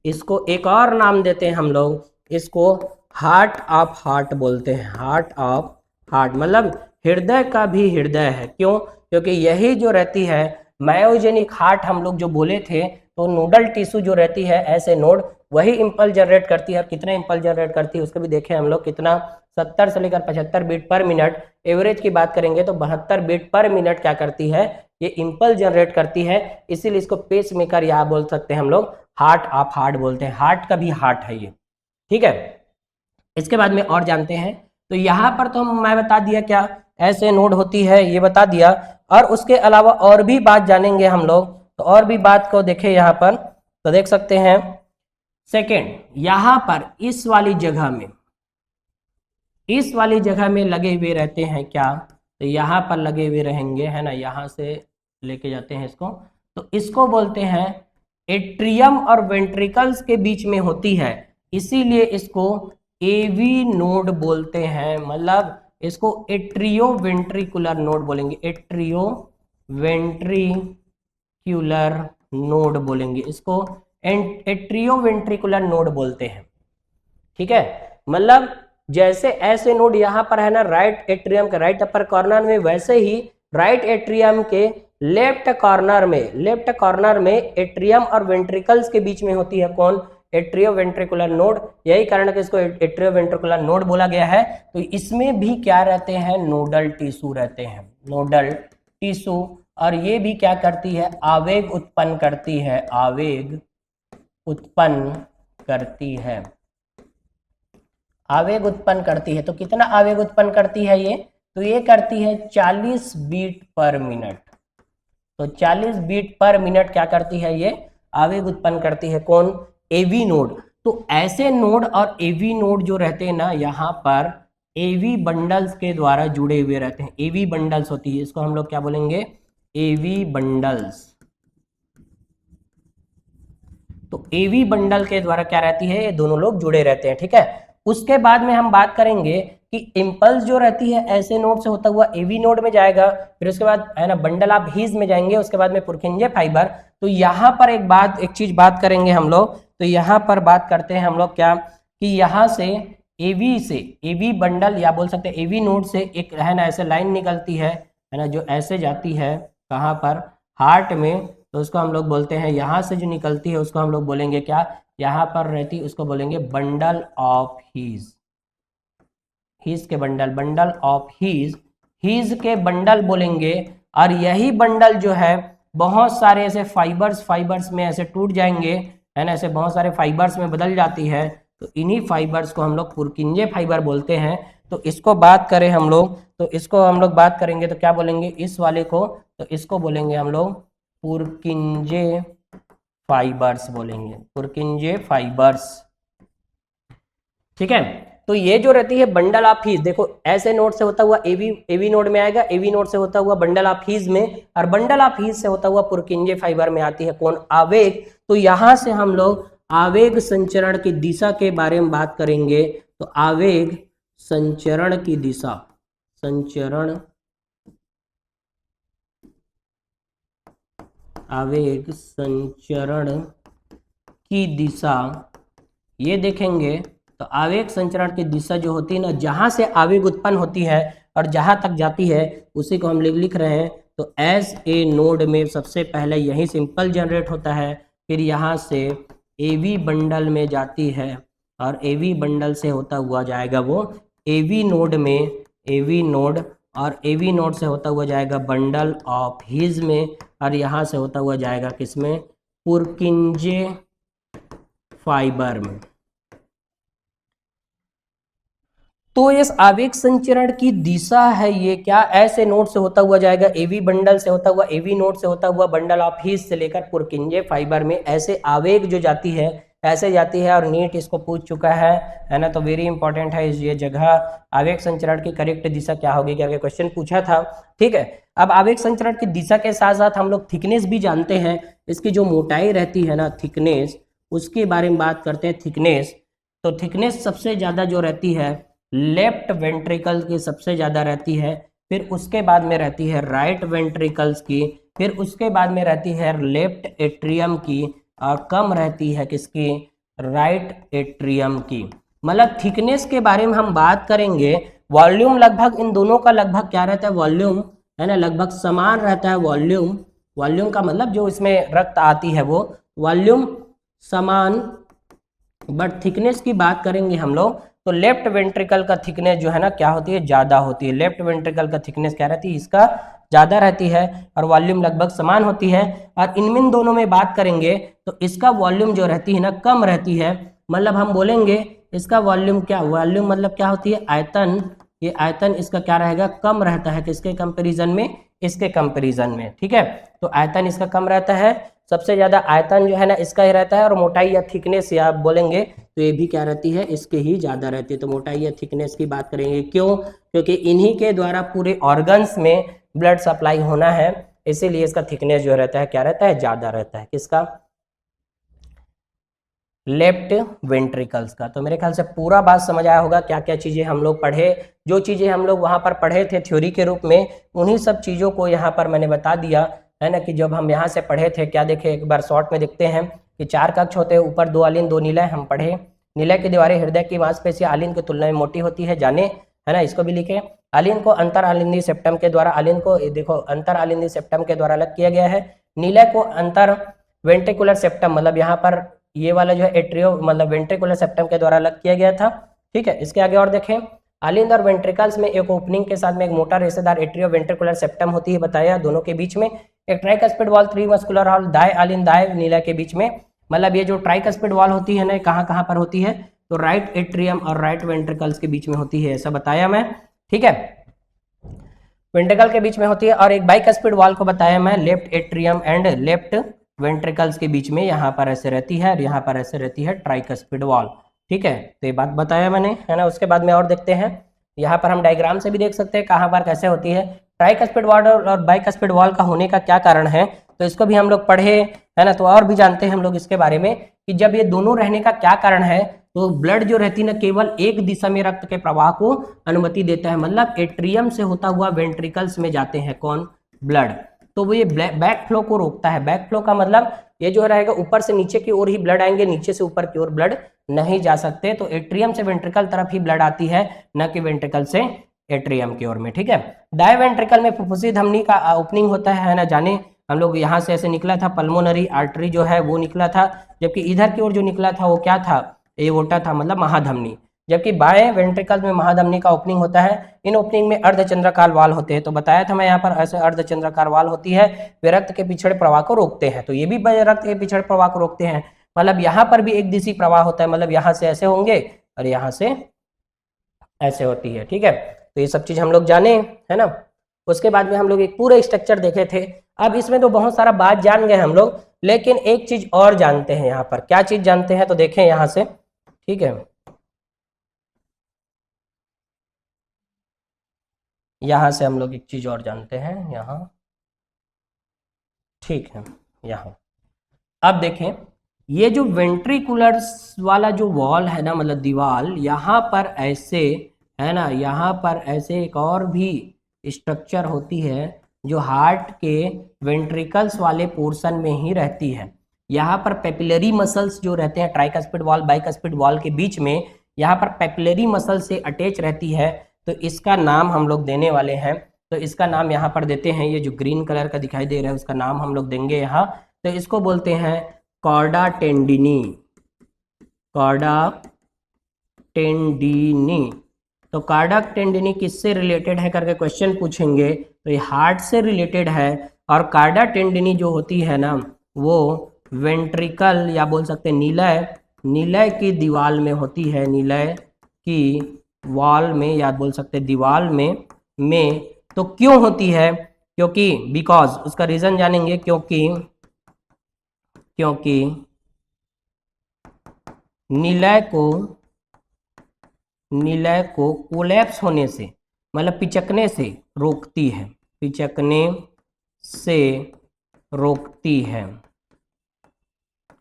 [SPEAKER 1] इसको। एक और नाम देते हैं हम लोग, इसको हार्ट ऑफ हार्ट बोलते हैं, हार्ट ऑफ हार्ट, मतलब हृदय का भी हृदय है। क्यों? क्योंकि यही जो रहती है मायोजेनिक हार्ट हम लोग जो बोले थे, तो नोडल टिश्यू जो रहती है ऐसे नोड, वही इंपल्स जनरेट करती है। और कितना इंपल्स जनरेट करती है उसको भी देखें हम लोग, कितना 70 से लेकर 75 बीट पर मिनट। एवरेज की बात करेंगे तो 72 बीट पर मिनट क्या करती है, ये इंपल्स जनरेट करती है। इसीलिए इसको पेस मेकर या बोल सकते हैं हम लोग हार्ट ऑफ हार्ट बोलते हैं, हार्ट का भी हार्ट है ये, ठीक है। इसके बाद में और जानते हैं, तो यहाँ पर तो मैं बता दिया क्या ऐसे नोड होती है, ये बता दिया। और उसके अलावा और भी बात जानेंगे हम लोग, तो और भी बात को देखें यहाँ पर, तो देख सकते हैं सेकेंड, यहाँ पर इस वाली जगह में लगे हुए रहते हैं क्या, तो यहाँ पर लगे हुए रहेंगे, है ना, यहाँ से लेके जाते हैं इसको, तो इसको बोलते हैं एट्रियम और वेंट्रिकल्स के बीच में होती है, इसीलिए इसको एवी नोड बोलते हैं। मतलब इसको एट्रियो वेंट्रिकुलर नोड बोलेंगे, एट्रियो वेंट्रिकुलर नोड बोलेंगे इसको, एट्रियो वेंट्रिकुलर नोड बोलते हैं, ठीक है। मतलब जैसे ऐसे नोड यहाँ पर है ना राइट एट्रियम के राइट अपर कॉर्नर में, वैसे ही राइट एट्रियम के लेफ्ट कॉर्नर में एट्रियम और वेंट्रिकल्स के बीच में होती है कौन, एट्रियो वेंट्रिकुलर नोड। यही कारण है कि इसको एट्रियो वेंट्रिकुलर नोड बोला गया है। तो इसमें भी क्या रहते हैं, नोडल टिश्यू रहते हैं, नोडल टिश्यू। और ये भी क्या करती है, आवेग उत्पन्न करती है, आवेग उत्पन्न करती है, आवेग उत्पन्न करती है। तो कितना आवेग उत्पन्न करती है ये, तो ये करती है 40 बीट पर मिनट। तो 40 बीट पर मिनट क्या करती है, ये आवेग उत्पन्न करती है। कौन, एवी नोड। तो ऐसे नोड और एवी नोड जो रहते हैं ना, यहाँ पर एवी बंडल्स के द्वारा जुड़े हुए रहते हैं, एवी बंडल्स होती है, इसको हम लोग क्या बोलेंगे, एवी बंडल्स। तो एवी बंडल के द्वारा क्या रहती है, ये दोनों लोग जुड़े रहते हैं, ठीक है। उसके बाद में हम बात करेंगे कि इंपल्स जो रहती है ऐसे नोड से होता हुआ एवी नोड में जाएगा, फिर उसके बाद है ना बंडल ऑफ हीज में जाएंगे, उसके बाद में पुरकिंजे फाइबर। तो यहाँ पर एक चीज बात करेंगे हम लोग, तो यहाँ पर बात करते हैं हम लोग क्या, कि यहाँ से एवी बंडल या बोल सकते हैं एवी नोड से एक है ना ऐसे लाइन निकलती है ना, जो ऐसे जाती है कहाँ पर, हार्ट में। तो उसको हम लोग बोलते हैं, यहाँ से जो निकलती है उसको हम लोग बोलेंगे क्या, यहाँ पर रहती उसको बोलेंगे बंडल ऑफ हीज, हीज के बंडल ऑफ हीज के बंडल बोलेंगे। और यही बंडल जो है बहुत सारे ऐसे फाइबर्स में ऐसे टूट जाएंगे, है ना, ऐसे बहुत सारे फाइबर्स में बदल जाती है। तो इन्हीं फाइबर्स को हम लोग पुरकिंजे फाइबर बोलते हैं। तो इसको बात करें हम लोग, तो इसको हम लोग बात करेंगे तो क्या बोलेंगे, इस वाले को, तो इसको बोलेंगे हम लोग पुरकिंजे फाइबर्स बोलेंगे, पुरकिंजे फाइबर्स, ठीक है। तो ये जो रहती है बंडल ऑफ हीज, देखो ऐसे नोड से होता हुआ एवी नोड में आएगा, एवी नोड से होता हुआ बंडल ऑफ हीज में, और बंडल ऑफ हीज से होता हुआ पुरकिंजे फाइबर में आती है कौन, आवेग। तो यहां से हम लोग आवेग संचरण की दिशा के बारे में बात करेंगे। तो आवेग संचरण की दिशा, आवेग संचरण की दिशा ये देखेंगे। तो आवेग संचरण की दिशा जो होती है ना, जहां से आवेग उत्पन्न होती है और जहां तक जाती है उसी को हम लिख रहे हैं। तो एस ए नोड में सबसे पहले यही सिंपल जनरेट होता है, फिर यहाँ से एवी बंडल में जाती है, और एवी बंडल से होता हुआ जाएगा वो एवी नोड में, एवी नोड, और एवी नोड से होता हुआ जाएगा बंडल ऑफ हीज में, और यहाँ से होता हुआ जाएगा किसमें, पुरकिंजे फाइबर में। तो इस आवेग संचरण की दिशा है ये क्या, ऐसे नोड से होता हुआ जाएगा, एवी बंडल से होता हुआ, एवी नोड से होता हुआ बंडल ऑफ हीज से लेकर पुरकिंजे फाइबर में ऐसे आवेग जो जाती है ऐसे जाती है और नीट इसको पूछ चुका है ना। तो वेरी इंपॉर्टेंट है ये जगह। आवेग संचरण की करेक्ट दिशा क्या होगी करके क्वेश्चन पूछा था। ठीक है, अब आवेग संचरण की दिशा के साथ साथ हम लोग थिकनेस भी जानते हैं, इसकी जो मोटाई रहती है ना थिकनेस, उसके बारे में बात करते हैं। थिकनेस, तो थिकनेस सबसे ज़्यादा जो रहती है लेफ्ट वेंट्रिकल की सबसे ज़्यादा रहती है, फिर उसके बाद में रहती है राइट वेंट्रिकल्स की, फिर उसके बाद में रहती है लेफ्ट एट्रियम की, और कम रहती है किसकी, राइट एट्रियम की। मतलब थिकनेस के बारे में हम बात करेंगे, वॉल्यूम लगभग इन दोनों का लगभग क्या रहता है, वॉल्यूम है ना लगभग समान रहता है। वॉल्यूम, वॉल्यूम का मतलब जो इसमें रक्त आती है वो वॉल्यूम समान, बट थिकनेस की बात करेंगे हम लोग तो लेफ्ट वेंट्रिकल का थिकनेस जो है ना क्या होती है, ज़्यादा होती है। लेफ्ट वेंट्रिकल का थिकनेस क्या रहती है, इसका ज़्यादा रहती है, और वॉल्यूम लगभग समान होती है। और इनमें दोनों में बात करेंगे तो इसका वॉल्यूम जो रहती है ना कम रहती है। मतलब हम बोलेंगे इसका वॉल्यूम क्या, वॉल्यूम मतलब क्या होती है, आयतन। ये आयतन इसका क्या रहेगा, कम रहता है किसके कंपेरिजन में, इसके कंपेरिजन में। ठीक है, तो आयतन इसका कम रहता है, सबसे ज्यादा आयतन जो है ना इसका ही रहता है, और मोटाई या थिकनेस या आप बोलेंगे तो ये भी क्या रहती है, इसके ही ज्यादा रहती है। तो मोटाई या थिकनेस की बात करेंगे, क्यों, क्योंकि इन्हीं के द्वारा पूरे ऑर्गन्स में ब्लड सप्लाई होना है, इसीलिए इसका थिकनेस जो रहता है क्या रहता है, ज्यादा रहता है। किसका, लेफ्ट वेंट्रिकल्स का। तो मेरे ख्याल से पूरा बात समझ आया होगा, क्या क्या चीज़ें हम लोग पढ़े, जो चीज़ें हम लोग वहाँ पर पढ़े थे थ्योरी के रूप में, उन्हीं सब चीज़ों को यहाँ पर मैंने बता दिया है ना। कि जब हम यहाँ से पढ़े थे, क्या देखे एक बार शॉर्ट में देखते हैं कि 4 कक्ष होते हैं, ऊपर 2 आलिन 2 निलय हम पढ़े। निलय की दीवारें हृदय की मांसपेशी आलिन की तुलना में मोटी होती है, जाने है ना, इसको भी लिखे। आलिन को अंतर आलिंदी सेप्टम के द्वारा, आलिन को देखो अंतर आलिंदी सेप्टम के द्वारा अलग किया गया है। निलय को अंतर वेंट्रिकुलर सेप्टम, मतलब यहाँ पर ये वाला जो है एट्रियो मतलब वेंट्रिकुलर सेप्टम के द्वारा अलग किया गया था। ठीक है, इसके आगे और देखें, आलिंद और वेंट्रिकल्स में एक ओपनिंग के साथ में एक मोटा रेशेदार एट्रियो वेंट्रिकुलर सेप्टम होती है, बताया दोनों के बीच में एक ट्राइकस्पिड वॉल, 3 मस्कुलर हॉल, दाएं आलिंद दाएं नीला के बीच में। मतलब ये जो ट्राइकस्पिड वॉल होती है ना, कहाँ कहाँ पर होती है, तो राइट एट्रियम और राइट वेंट्रिकल्स के बीच में होती है, ऐसा बताया मैं। ठीक है, वेंट्रिकल के बीच में होती है। और एक बाइकस्पिड वॉल को बताया मैं, left atrium and left ventricles के बीच में, यहाँ पर ऐसे रहती है और यहाँ पर ऐसे रहती है ट्राइकस्पिड वॉल। ठीक है, तो ये बात बताया मैंने है ना। उसके बाद में और देखते हैं, यहाँ पर हम डायग्राम से भी देख सकते हैं कहाँ पर कैसे होती है ट्राइकस्पिड वॉल और बाइकस्पिड वॉल का होने का क्या कारण है, तो इसको भी हम लोग पढ़े है ना। तो और भी जानते हैं हम लोग इसके बारे में कि जब ये दोनों रहने का क्या कारण है, तो ब्लड जो रहती है ना केवल एक दिशा में रक्त के प्रवाह को अनुमति देता है। मतलब एट्रियम से होता हुआ वेंट्रिकल्स में जाते हैं कौन, ब्लड, तो वो ये बैक फ्लो को रोकता है। बैक फ्लो का मतलब ये जो रहेगा ऊपर से नीचे की ओर ही ब्लड आएंगे, नीचे से ऊपर की ओर ब्लड नहीं जा सकते। तो एट्रियम से वेंट्रिकल तरफ ही ब्लड आती है, न कि वेंट्रिकल से एट्रियम की ओर में। ठीक है, दाएं वेंट्रिकल में फुफ्फुसी धमनी का ओपनिंग होता है ना, जाने हम लोग यहाँ से ऐसे निकला था, पल्मोनरी आर्टरी जो है वो निकला था, जबकि इधर की ओर जो निकला था वो क्या था, एओर्टा था, मतलब महाधमनी। जबकि बाएं वेंट्रिकल में महाधमनी का ओपनिंग होता है। इन ओपनिंग में अर्धचंद्राकार वाल होते हैं, तो बताया था मैं यहाँ पर ऐसे अर्धचंद्राकार वाल होती है, वे रक्त के पिछड़े प्रवाह को रोकते हैं। तो ये भी रक्त के पिछड़े प्रवाह को रोकते हैं। मतलब यहाँ पर भी एक दिशी प्रवाह होता है, मतलब यहाँ से ऐसे होंगे और यहाँ से ऐसे होती है। ठीक है, तो ये सब चीज हम लोग जाने है ना। उसके बाद में हम लोग एक पूरे स्ट्रक्चर देखे थे। अब इसमें तो बहुत सारा बात जान गए हम लोग, लेकिन एक चीज और जानते हैं यहाँ पर। क्या चीज जानते हैं, तो देखें यहाँ से। ठीक है, यहाँ से हम लोग एक चीज और जानते हैं यहाँ। ठीक है, यहाँ अब देखें, ये जो वेंट्रिकुलर्स वाला जो वॉल है ना, मतलब दीवार, यहाँ पर ऐसे है ना, यहाँ पर ऐसे एक और भी स्ट्रक्चर होती है जो हार्ट के वेंट्रिकल्स वाले पोर्शन में ही रहती है। यहाँ पर पेपिलरी मसल्स जो रहते हैं ट्राइकस्पिड वॉल बाइकस्पिड वॉल के बीच में, यहाँ पर पेपिलरी मसल से अटैच रहती है। तो इसका नाम हम लोग देने वाले हैं, तो इसका नाम यहाँ पर देते हैं, ये जो ग्रीन कलर का दिखाई दे रहा है उसका नाम हम लोग देंगे यहाँ। तो इसको बोलते हैं कॉर्डा टेंडिनी, कॉर्डा टेंडिनी। तो कार्डा टेंडिनी किससे रिलेटेड है करके क्वेश्चन पूछेंगे, तो ये हार्ट से रिलेटेड है। और कार्डा टेंडिनी जो होती है ना, वो वेंट्रिकल या बोल सकते हैं नीलय, नीलय की दीवार में होती है, नीलय की वॉल में या बोल सकते हैं दीवार में। तो क्यों होती है, क्योंकि बिकॉज, उसका रीजन जानेंगे, क्योंकि निलय को कोलैप्स होने से, मतलब पिचकने से रोकती है, पिचकने से रोकती है।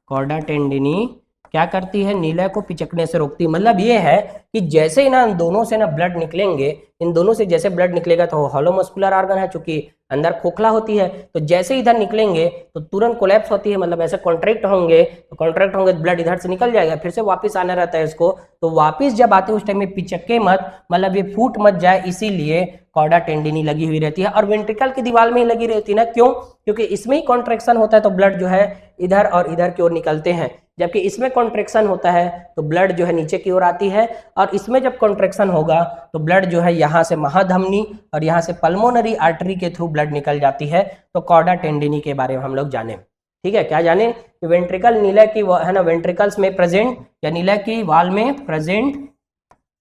[SPEAKER 1] कॉर्डा टेंडिनी क्या करती है, निलय को पिचकने से रोकती है। मतलब ये है कि जैसे ही ना इन दोनों से ना ब्लड निकलेंगे, इन दोनों से जैसे ब्लड निकलेगा तो हॉलो मस्कुलर ऑर्गन है, चूंकि अंदर खोखला होती है, तो जैसे इधर निकलेंगे तो तुरंत कोलैप्स होती है, मतलब ऐसे कॉन्ट्रैक्ट होंगे, तो कॉन्ट्रैक्ट होंगे ब्लड इधर से निकल जाएगा, फिर से वापस आना रहता है इसको, तो वापस जब आते हैं उस टाइम में पिचके मत, मतलब ये फूट मत जाए, इसीलिए कॉर्डा टेंडिनी लगी हुई रहती है। और वेंट्रिकल की दीवार में ही लगी रहती है ना, क्यों? क्योंकि इसमें ही कॉन्ट्रैक्शन होता है तो ब्लड जो है इधर और इधर की ओर निकलते हैं, जबकि इसमें कॉन्ट्रैक्शन होता है तो ब्लड जो है नीचे की ओर आती है, और इसमें जब कॉन्ट्रैक्शन होगा तो ब्लड जो है यहाँ से महाधमनी और यहाँ से पल्मोनरी आर्टरी के थ्रू ब्लड निकल जाती है। तो कॉर्डा टेंडिनी के बारे में हम लोग जाने, ठीक है, क्या जाने कि वेंट्रिकल नीलय की है ना, वेंट्रिकल्स में प्रेजेंट या नीलय की वॉल में प्रेजेंट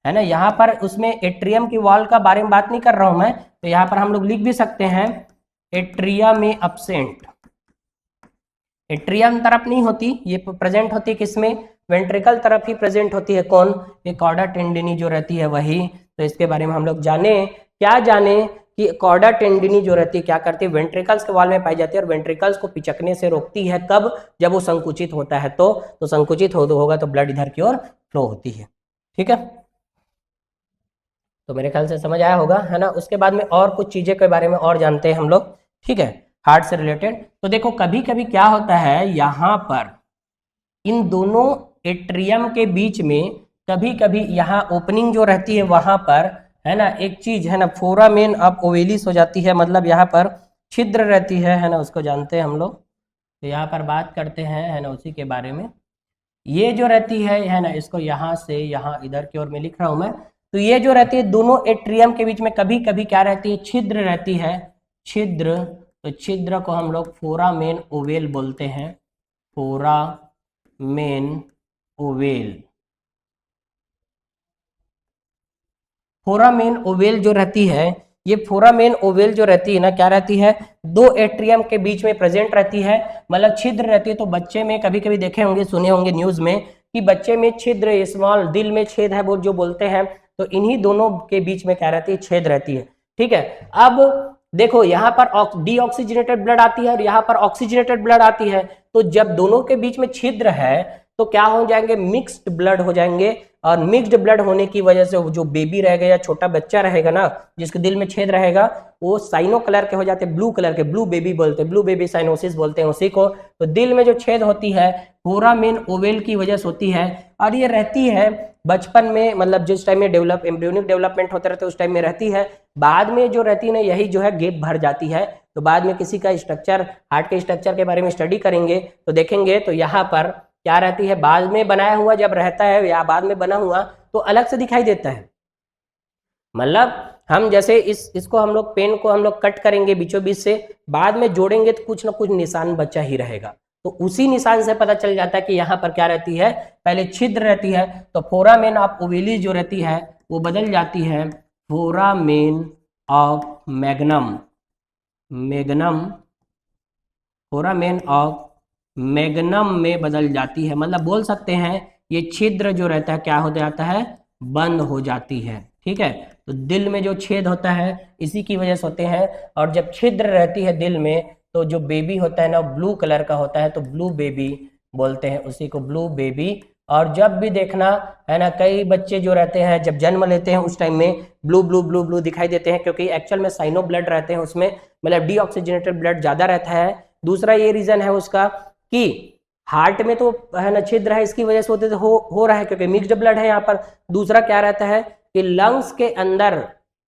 [SPEAKER 1] है ना। यहाँ पर उसमें एट्रियम की वॉल का बारे में बात नहीं कर रहा हूं मैं, तो यहाँ पर हम लोग लिख भी सकते हैं एट्रिया में अपसेंट, एट्रियम तरफ नहीं होती, ये प्रेजेंट होती है किसमें, वेंट्रिकल तरफ ही प्रेजेंट होती है। कौन? ये कॉर्डा टेंडिनी जो रहती है वही। तो इसके बारे में हम लोग जाने, क्या जाने कि कॉर्डा टेंडिनी जो रहती है क्या करती है, वेंट्रिकल्स के वॉल में पाई जाती है और वेंट्रिकल्स को पिचकने से रोकती है। कब? जब वो संकुचित होता है, तो संकुचित होगा तो ब्लड इधर की ओर फ्लो होती है, ठीक है। तो मेरे ख्याल से समझ आया होगा, है ना। उसके बाद में और कुछ चीजें के बारे में और जानते हैं हम लोग, ठीक है, हार्ट से रिलेटेड। तो देखो कभी कभी क्या होता है, यहाँ पर इन दोनों एट्रियम के बीच में कभी कभी यहाँ ओपनिंग जो रहती है वहां पर, है ना, एक चीज है ना, फोरामेन ऑफ ओवेलिस हो जाती है, मतलब यहाँ पर छिद्र रहती है ना, उसको जानते हैं हम लोग। तो यहाँ पर बात करते हैं, है ना, उसी के बारे में। ये जो रहती है ना, इसको यहाँ से यहाँ इधर की ओर में लिख रहा हूं मैं। तो ये जो रहती है दोनों एट्रियम के बीच में कभी कभी क्या रहती है, छिद्र रहती है, छिद्र। तो छिद्र को हम लोग फोरामेन ओवेल बोलते हैं, फोरामेन ओवेल। फोरामेन ओवेल जो रहती है, ये फोरामेन ओवेल जो रहती है ना, क्या रहती है, दो एट्रियम के बीच में प्रेजेंट रहती है, मतलब छिद्र रहती है। तो बच्चे में कभी कभी देखे होंगे, सुने होंगे न्यूज में कि बच्चे में छिद्र, स्मॉल दिल में छेद है वो जो बोलते हैं, तो इन्हीं दोनों के बीच में क्या रहती है, छेद रहती है, ठीक है। अब देखो यहाँ पर डीऑक्सीजनेटेड ब्लड आती है और यहाँ पर ऑक्सीजनेटेड ब्लड आती है, तो जब दोनों के बीच में छिद्र है तो क्या हो जाएंगे, मिक्स्ड ब्लड हो जाएंगे। और मिक्स्ड ब्लड होने की वजह से जो बेबी रहेगा या छोटा बच्चा रहेगा ना, जिसके दिल में छेद रहेगा, वो साइनो कलर के हो जाते हैं, ब्लू कलर के, ब्लू बेबी बोलते हैं, ब्लू बेबी साइनोसिस बोलते हैं उसी को। तो दिल में जो छेद होती है फोरामेन ओवेल की वजह से होती है, और ये रहती है बचपन में, मतलब जिस टाइम में एम्ब्रियोनिक डेवलपमेंट होते रहते हैं उस टाइम में रहती है। बाद में जो रहती है ना, यही जो है गैप भर जाती है। तो बाद में किसी का स्ट्रक्चर, हार्ट के स्ट्रक्चर के बारे में स्टडी करेंगे तो देखेंगे, तो यहाँ पर क्या रहती है, बाद में बनाया हुआ जब रहता है या बाद में बना हुआ तो अलग से दिखाई देता है। मतलब हम जैसे इसको हम लोग पेन को हम लोग कट करेंगे बीचों बीच से, बाद में जोड़ेंगे तो कुछ ना कुछ निशान बचा ही रहेगा। तो उसी निशान से पता चल जाता है कि यहाँ पर क्या रहती है, पहले छिद्र रहती है। तो फोरामेन ऑफ ओवेली जो रहती है वो बदल जाती है foramen of magnum, magnum, foramen of magnum में बदल जाती है। मतलब बोल सकते हैं ये छिद्र जो रहता है क्या हो जाता है, बंद हो जाती है, ठीक है। तो दिल में जो छेद होता है इसी की वजह से होते हैं, और जब छिद्र रहती है दिल में तो जो बेबी होता है ना ब्लू कलर का होता है, तो ब्लू बेबी बोलते हैं उसी को, ब्लू बेबी। और जब भी देखना है ना, कई बच्चे जो रहते हैं जब जन्म लेते हैं उस टाइम में ब्लू ब्लू ब्लू ब्लू दिखाई देते हैं, क्योंकि एक्चुअल में साइनो ब्लड रहते हैं उसमें, मतलब डीऑक्सीजनेटेड ब्लड ज्यादा रहता है। दूसरा ये रीजन है उसका कि हार्ट में तो है ना छिद्र है, इसकी वजह से होते हो रहा है क्योंकि मिक्स्ड ब्लड है यहाँ पर। दूसरा क्या रहता है कि लंग्स के अंदर,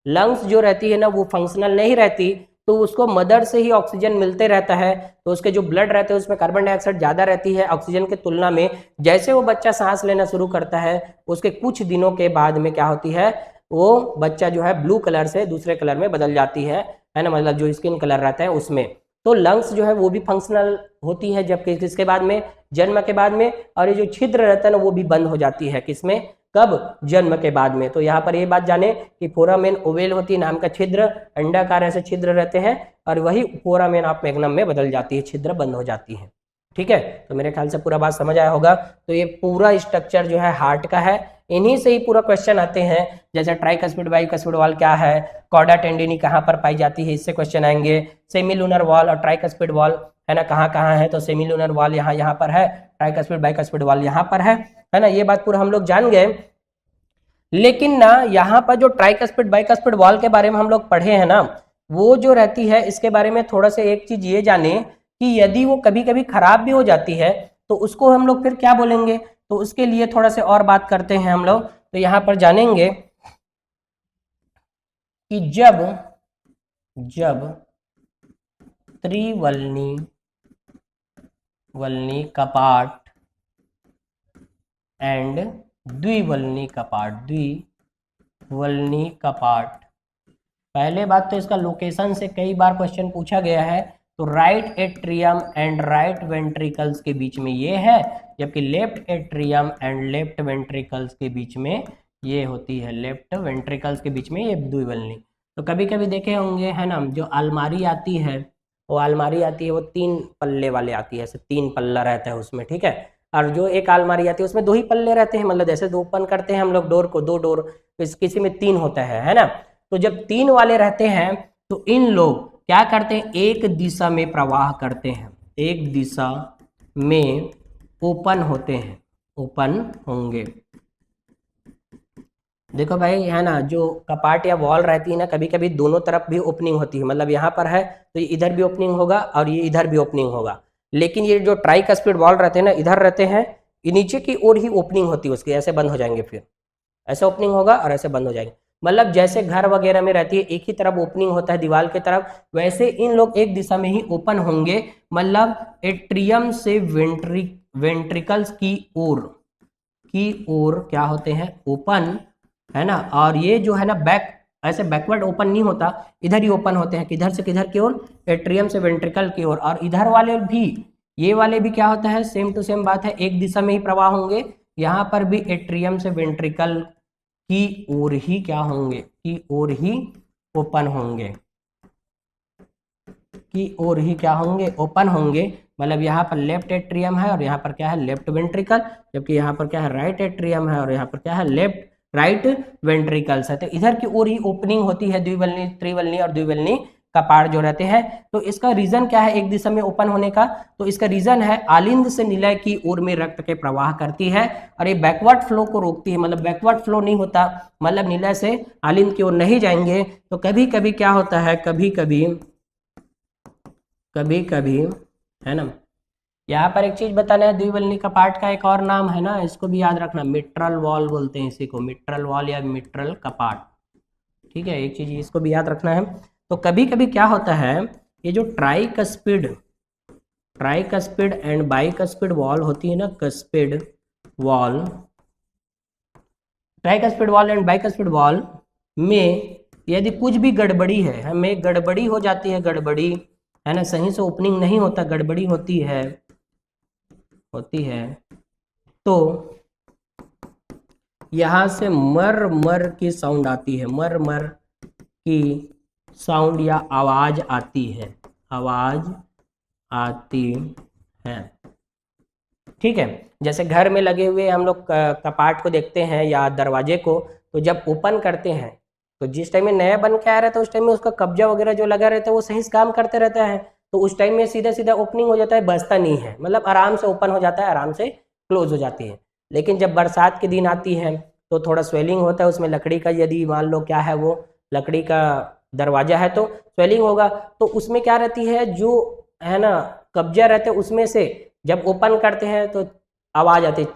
[SPEAKER 1] लंग्स जो रहती है ना वो फंक्शनल नहीं रहती, तो उसको मदर से ही ऑक्सीजन मिलते रहता है, तो उसके जो ब्लड रहते हैं उसमें कार्बन डाइऑक्साइड ज्यादा रहती है ऑक्सीजन के तुलना में। जैसे वो बच्चा सांस लेना शुरू करता है उसके कुछ दिनों के बाद में क्या होती है, वो बच्चा जो है ब्लू कलर से दूसरे कलर में बदल जाती है ना, मतलब जो स्किन कलर रहता है उसमें। तो लंग्स जो है वो भी फंक्शनल होती है, जबकि किसके बाद में, जन्म के बाद में। और ये जो छिद्र रहता है ना वो भी बंद हो जाती है, किसमें, कब, जन्म के बाद में। तो यहाँ पर ये बात जाने कि फोरामेन ओवेल होती है नाम का छिद्र, अंडाकार ऐसे छिद्र रहते हैं, और वही फोरामेन ऑफ मैग्नम में बदल जाती है, छिद्र बंद हो जाती है। ठीक है, तो मेरे ख्याल से पूरा बात समझ आया होगा। तो ये पूरा स्ट्रक्चर जो है हार्ट का है, इन्हीं से ही पूरा क्वेश्चन आते हैं, जैसे ट्राइकस्पिड बाइकस्पिड वॉल क्या है, कॉर्डा टेंडिनी कहाँ पर पाई जाती है, इससे क्वेश्चन आएंगे। सेमीलुनर वॉल और ट्राइकस्पिड वॉल है ना कहाँ कहाँ है, तो सेमीलुनर वॉल यहाँ पर है, ट्राइकस्पिड बाइकस्पिड वॉल यहाँ पर है ना, ये बात पूरा हम लोग जान गए। लेकिन ना यहाँ पर जो ट्राइकस्पिड बाइकस्पिड वॉल के बारे में हम लोग पढ़े हैं ना, वो जो रहती है इसके बारे में थोड़ा सा एक चीज ये जाने कि यदि वो कभी कभी खराब भी हो जाती है तो उसको हम लोग फिर क्या बोलेंगे, तो उसके लिए थोड़ा से और बात करते हैं हम लोग। तो यहाँ पर जानेंगे कि जब त्रिवलनी कपाट एंड द्विवलनी कपाट, पहले बात तो इसका लोकेशन से कई बार क्वेश्चन पूछा गया है, तो right atrium and right ventricles के बीच में ये है, जबकि left atrium and left ventricles के बीच में ये होती है, लेफ्ट वेंट्रिकल्स के बीच में ये द्विवलनी। तो कभी कभी देखे होंगे है ना, जो अलमारी आती है वो वो 3 पल्ले वाले आती है, ऐसे 3 पल्ला रहता है उसमें, ठीक है। और जो एक अलमारी आती है उसमें 2 ही पल्ले रहते हैं, मतलब जैसे 2 ओपन करते हैं हम लोग डोर को, 2 डोर, किसी में 3 होता है ना। तो जब 3 वाले रहते हैं तो इन लोग क्या करते हैं, एक दिशा में प्रवाह करते हैं, एक दिशा में ओपन होते हैं, ओपन होंगे। देखो भाई है ना, जो कपाट या वॉल रहती है ना, कभी कभी दोनों तरफ भी ओपनिंग होती है, मतलब यहाँ पर है तो ये इधर भी ओपनिंग होगा और ये इधर भी ओपनिंग होगा। लेकिन ये जो ट्राइकस्पिड वॉल रहते हैं ना, इधर रहते हैं, ये नीचे की ओर ही ओपनिंग होती है उसकी, ऐसे बंद हो जाएंगे, फिर ऐसे ओपनिंग होगा और ऐसे बंद हो जाएंगे। मतलब जैसे घर वगैरह में रहती है एक ही तरफ ओपनिंग होता है दीवार की तरफ, वैसे इन लोग एक दिशा में ही ओपन होंगे, मतलब एट्रियम से वेंट्रिकल्स की ओर क्या होते हैं, ओपन, है ना। और ये जो है ना ऐसे बैकवर्ड ओपन नहीं होता, इधर ही ओपन होते हैं, किधर से किधर की ओर, एट्रियम से वेंट्रिकल की ओर। और इधर वाले भी, ये वाले भी क्या होता है, सेम टू सेम बात है, एक दिशा में ही प्रवाह होंगे, यहाँ पर भी एट्रियम से वेंट्रिकल की ओर ही क्या होंगे, की ओर ही ओपन होंगे, की ओर ही क्या होंगे, ओपन होंगे। मतलब यहाँ पर लेफ्ट एट्रियम है और यहाँ पर क्या है, लेफ्ट वेंट्रिकल, जबकि यहाँ पर क्या है, राइट एट्रियम है और यहाँ पर क्या है, लेफ्ट राइट वेंट्रिकल्स है। तो इधर की ओर ही ओपनिंग होती है द्विवलनी, त्रिवलनी और द्विवलनी कपाट जो रहते हैं। तो इसका रीजन क्या है एक दिशा में ओपन होने का, तो इसका रीजन है आलिंद से निलय की ओर में रक्त के प्रवाह करती है और ये बैकवर्ड फ्लो को रोकती है, मतलब बैकवर्ड फ्लो नहीं होता, मतलब निलय से आलिंद की ओर नहीं जाएंगे। तो कभी कभी क्या होता है, कभी कभी है ना, यहाँ पर एक चीज बताना है, द्विवलनी कपाट का एक और नाम है ना, इसको भी याद रखना, मिट्रल वॉल बोलते हैं इसी को, मिट्रल वॉल या मिट्रल कपाट, ठीक है, एक चीज इसको भी याद रखना है। तो कभी कभी क्या होता है, ये जो ट्राइकस्पिड एंड बाइकस्पिड वॉल होती है ना, tricuspid wall and bicuspid valve में यदि कुछ भी गड़बड़ी है, हमें गड़बड़ी हो जाती है, गड़बड़ी है ना, सही से ओपनिंग नहीं होता, गड़बड़ी होती है, तो यहां से मर की साउंड आती है, मर की साउंड या आवाज आती है, ठीक है। जैसे घर में लगे हुए हम लोग कपाट को देखते हैं या दरवाजे को, तो जब ओपन करते हैं तो जिस टाइम में नया बन के आ रहा था उस टाइम में उसका कब्जा वगैरह जो लगा रहता है वो सही से काम करते रहता है, तो उस टाइम में सीधा सीधा ओपनिंग हो जाता है, बजता नहीं है, मतलब आराम से ओपन हो जाता है, आराम से क्लोज हो जाती है। लेकिन जब बरसात के दिन आती है तो थोड़ा स्वेलिंग होता है उसमें, लकड़ी का यदि मान लो क्या है, वो लकड़ी का दरवाजा है तो स्वेलिंग होगा, तो उसमें क्या रहती है, जो है ना कब्जा रहते हैं उसमें से जब ओपन करते हैं तो आवाज आती है,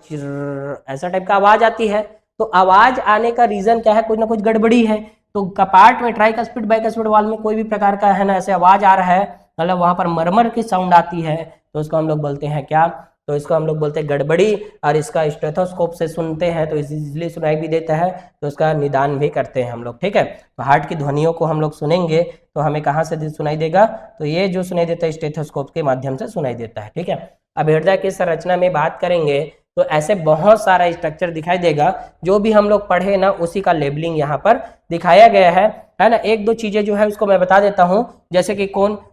[SPEAKER 1] ऐसा टाइप का आवाज आती है। तो आवाज आने का रीजन क्या है, कुछ ना कुछ गड़बड़ी है। तो कपाट में ट्राइकस्पिड बाइकस्पिड वॉल में कोई भी प्रकार का है ना ऐसे आवाज आ रहा है, मतलब वहां पर मरमर की साउंड आती है, तो इसको हम लोग बोलते हैं क्या, तो इसको हम लोग बोलते हैं गड़बड़ी। और इसका स्टेथोस्कोप से सुनते हैं तो इजीली सुनाई भी देता है, तो इसका निदान भी करते हैं हम लोग, ठीक है। तो हार्ट की ध्वनियों को हम लोग सुनेंगे तो हमें कहाँ से सुनाई देगा, तो ये जो सुनाई देता है स्टेथोस्कोप के माध्यम से सुनाई देता है, ठीक है। अब हृदय की संरचना में बात करेंगे तो ऐसे बहुत सारा स्ट्रक्चर दिखाई देगा, जो भी हम लोग पढ़े ना उसी का लेबलिंग यहाँ पर दिखाया गया है ना। एक दो चीजें जो है उसको मैं बता देता हूँ, जैसे कि